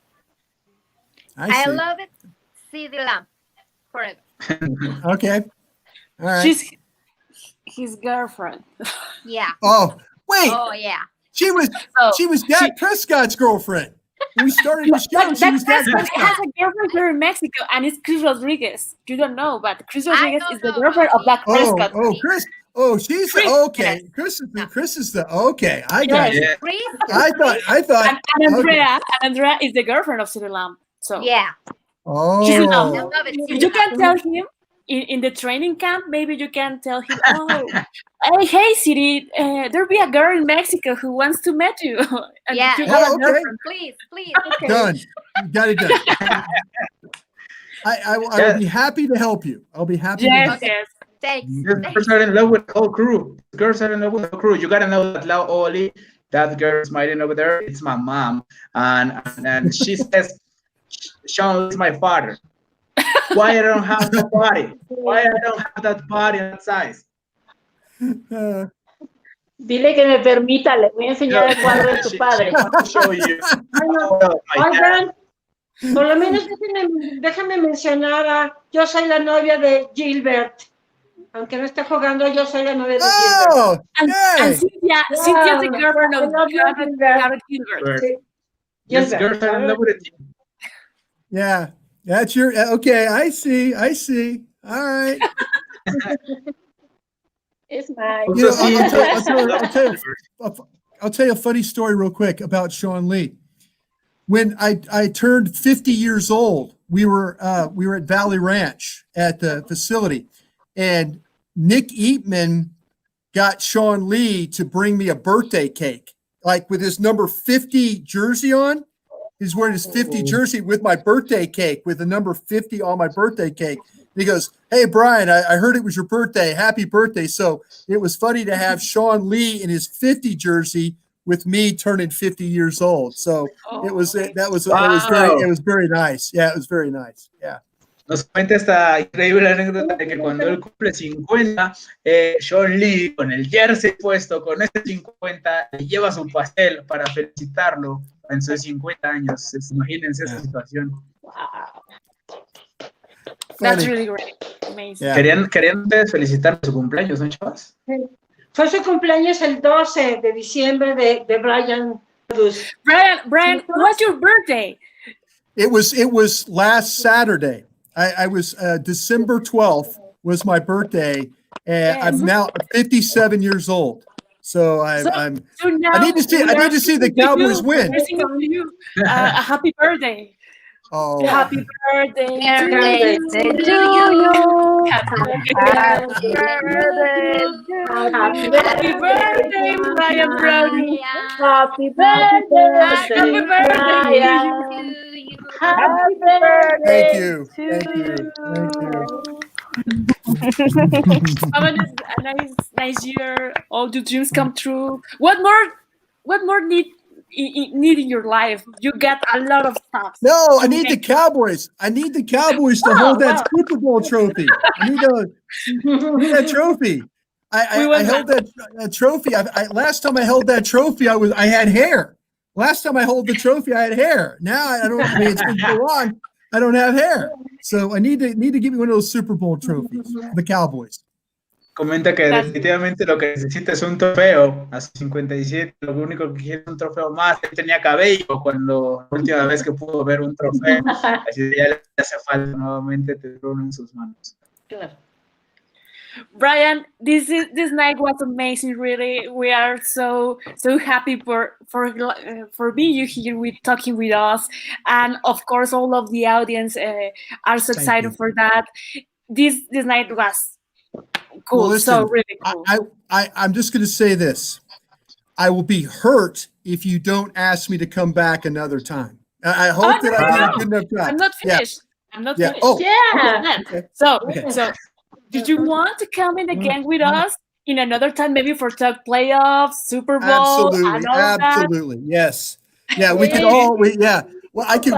I love it. CeeDee Lamb forever. Okay. All right. She's his girlfriend. Yeah. Oh, wait. Oh, yeah. She was Dak Prescott's girlfriend. When we started the show, she was Dak Prescott has Prescott. a girlfriend here in Mexico, and it's Chris Rodriguez. You don't know, but Chris Rodriguez is the girlfriend of Dak Prescott. Chris. Oh, she's Chris, okay. yes. Chris is the okay. I got Yes. it. I thought. And Andrea is the girlfriend of CeeDee Lamb. So Yeah. Oh. she's in I love. love it. If you can tell him in the training camp, maybe you can tell him, oh, hey, CeeDee, there'll be a girl in Mexico who wants to meet you. And Yeah. you have a Okay. girlfriend. Please. Okay. Done. You got it done. I will be happy to help you. I'll be happy to help you. Yes. Thanks. Girls are in love with the whole crew. Girls are in love with the whole crew. You gotta know that Lau Oli, that girl smiling over there, it's my mom, and she says, "Sean is my father. Why I don't have that body? Why I don't have that body and size?" Dile que me permita, le voy a enseñar el cuadro de tu padre. She wants to show you. Oigan, por lo menos déjame mencionar yo soy la novia de Gilbert. Aunque no esté jugando, yo soy la novia de Gilbert. Oh, And hey. Cynthia's the girlfriend of Garrett Gilbert. Sí. Yes, Gilbert. girls are in love with it. Yeah, that's your okay. I see. All right. Es más. You know, I'll tell you a funny story real quick about Sean Lee. When I turned 50 years old, we were at Valley Ranch at the facility, and Nick Eatman got Sean Lee to bring me a birthday cake, like with his number 50 jersey on. He's wearing his 50 jersey with my birthday cake, with the number 50 on my birthday cake. And he goes, "Hey, Brian, I heard it was your birthday. Happy birthday." So it was funny to have Sean Lee in his 50 jersey with me turning 50 years old. So it was very nice. Yeah, it was very nice. Yeah. Nos cuenta esta increíble anécdota de que cuando él cumple 50, Sean Lee, con el jersey puesto, con ese 50, le lleva su pastel para felicitarlo en sus 50 años. Imagínense esa situación. That's really great. Amazing. Yeah. Querían ustedes felicitar su cumpleaños, ¿no, chavas? Fue su cumpleaños el 12 de diciembre de BRYAN. Brian, what's your birthday? It was last Saturday. I was December 12th was my birthday, and I'm now 57 years old. So I need to see the Cowboys win. A happy birthday. Oh, Happy birthday to Birthday to you. Happy Happy birthday, Brian Brody. Happy birthday. Happy birthday. Happy birthday. thank you. Have a nice year. All the dreams come true. What more need in your life? You get a lot of stuff. No, I need the Cowboys. I need the Cowboys to hold that Super Bowl trophy. I need that trophy. I held that trophy. Last time I held that trophy, I had hair. Last time I held the trophy, I had hair. Now I don't. I mean, it's been so long. I don't have hair. So I need to give me one of those Super Bowl trophies. The Cowboys. Comenta que definitivamente lo que necesita es un trofeo. A sus 57, lo único que quiere es un trofeo más. Él tenía cabello cuando la última vez que pudo ver un trofeo. Así que ya le hace falta nuevamente tener uno en sus manos. Claro. Brian, this night was amazing. Really, we are so happy for being you here with talking with us, and of course, all of the audience are so excited for that. This night was cool. Well, listen, so really cool. I'm just going to say this: I will be hurt if you don't ask me to come back another time. I hope that I did a good enough job. I'm not finished. Yeah. I'm not Yeah. finished. Oh, Yeah. okay. So. Okay. Did you want to come in again with us in another time, maybe for talk playoffs, Super Bowl, and all Absolutely, that? Yes. Yeah, we could all. Well, I could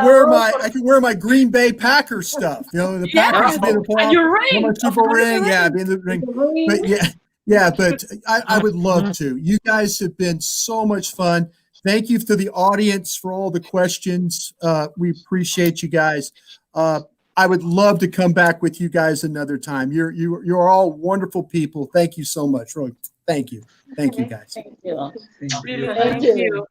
wear my Green Bay Packers stuff. You know, the Packers be in the playoffs. And your ring, my Super ring. Yeah, be in the ring. But but I would love to. You guys have been so much fun. Thank you to the audience for all the questions. We appreciate you guys. I would love to come back with you guys another time. You're all wonderful people. Thank you so much. Really, thank you guys. Thank you. Thank you.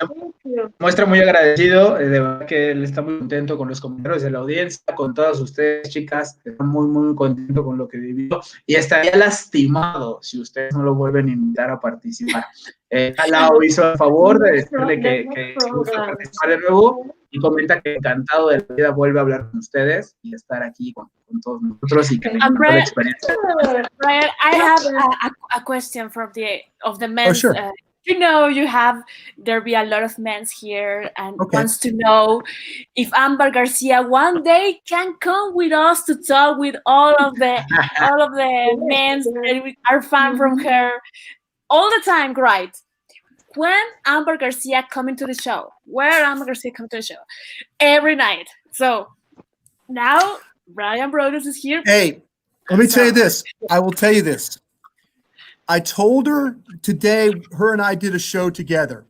Muestra muy agradecido, de verdad que él está muy contento con los comentarios de la audiencia, con todas ustedes, chicas, está muy contento con lo que vivió y estaría lastimado si ustedes no lo vuelven a invitar a participar. Lau hizo el favor de decirle que gusta participar de nuevo y comenta que encantado de la vida vuelve a hablar con ustedes y estar aquí con todos nosotros y que le encantó la experiencia. Brian, I have a question from the men. Oh, sure. There be a lot of men here and wants to know if Amber Garcia one day can come with us to talk with all of the men that are fan from her all the time, right? When Amber Garcia coming to the show? Where Amber Garcia come to the show? Every night. So now Brian BROADDUS is here. Hey, let me tell you this. I will tell you this. I told her today, her and I did a show together.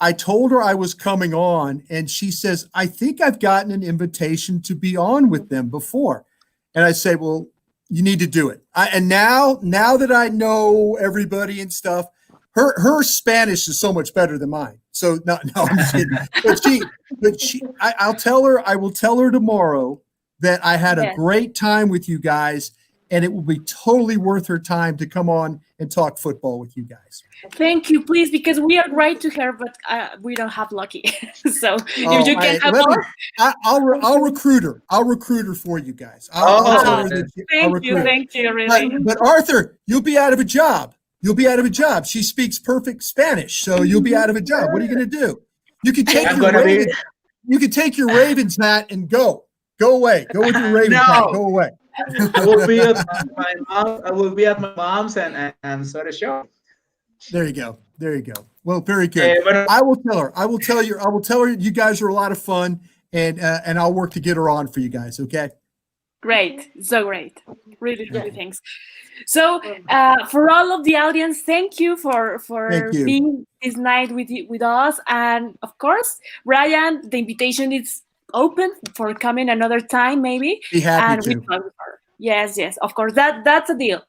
I told her I was coming on, and she says, I think I've gotten an invitation to be on with them before. And I say, well, you need to do it. And now that I know everybody and stuff, her Spanish is so much better than mine. So no, I'm just kidding. But I will tell her tomorrow that I had a great time with you guys, and it will be totally worth her time to come on and talk football with you guys. Thank you, please, because we are great to her, but we don't have Lucky. So if you can help her. I'll recruit her. I'll recruit her for you guys. Thank you, really. But Arthur, you'll be out of a job. you'll be out of a job. She speaks perfect Spanish, so you'll be out of a job. What are you going to do? You can take you can take your Ravens hat and go away. Go with your Ravens hat. Go away. I will be at my mom. I will be at my mom's and start a show. There you go. There you go. Well, very good. I will tell her. I will tell her. You guys are a lot of fun, and I'll work to get her on for you guys. Okay. Great. So great. Really thanks. So for all of the audience, thank you for being this night with us. And of course, Bryan, the invitation is open for coming another time, maybe. Be happy to. We talk with her. Yes, of course. That's a deal.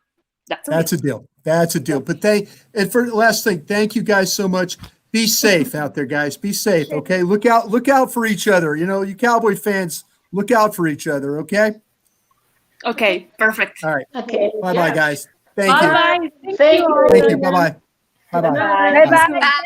That's a deal. But and for the last thing, thank you guys so much. Be safe out there, guys. Be safe. Okay. Look out for each other. You know, you Cowboy fans, look out for each other. Okay. Okay, perfect. All right. Okay. Bye-bye, guys. Thank you. Bye. Thank you. Bye-bye. Bye-bye. Bye-bye.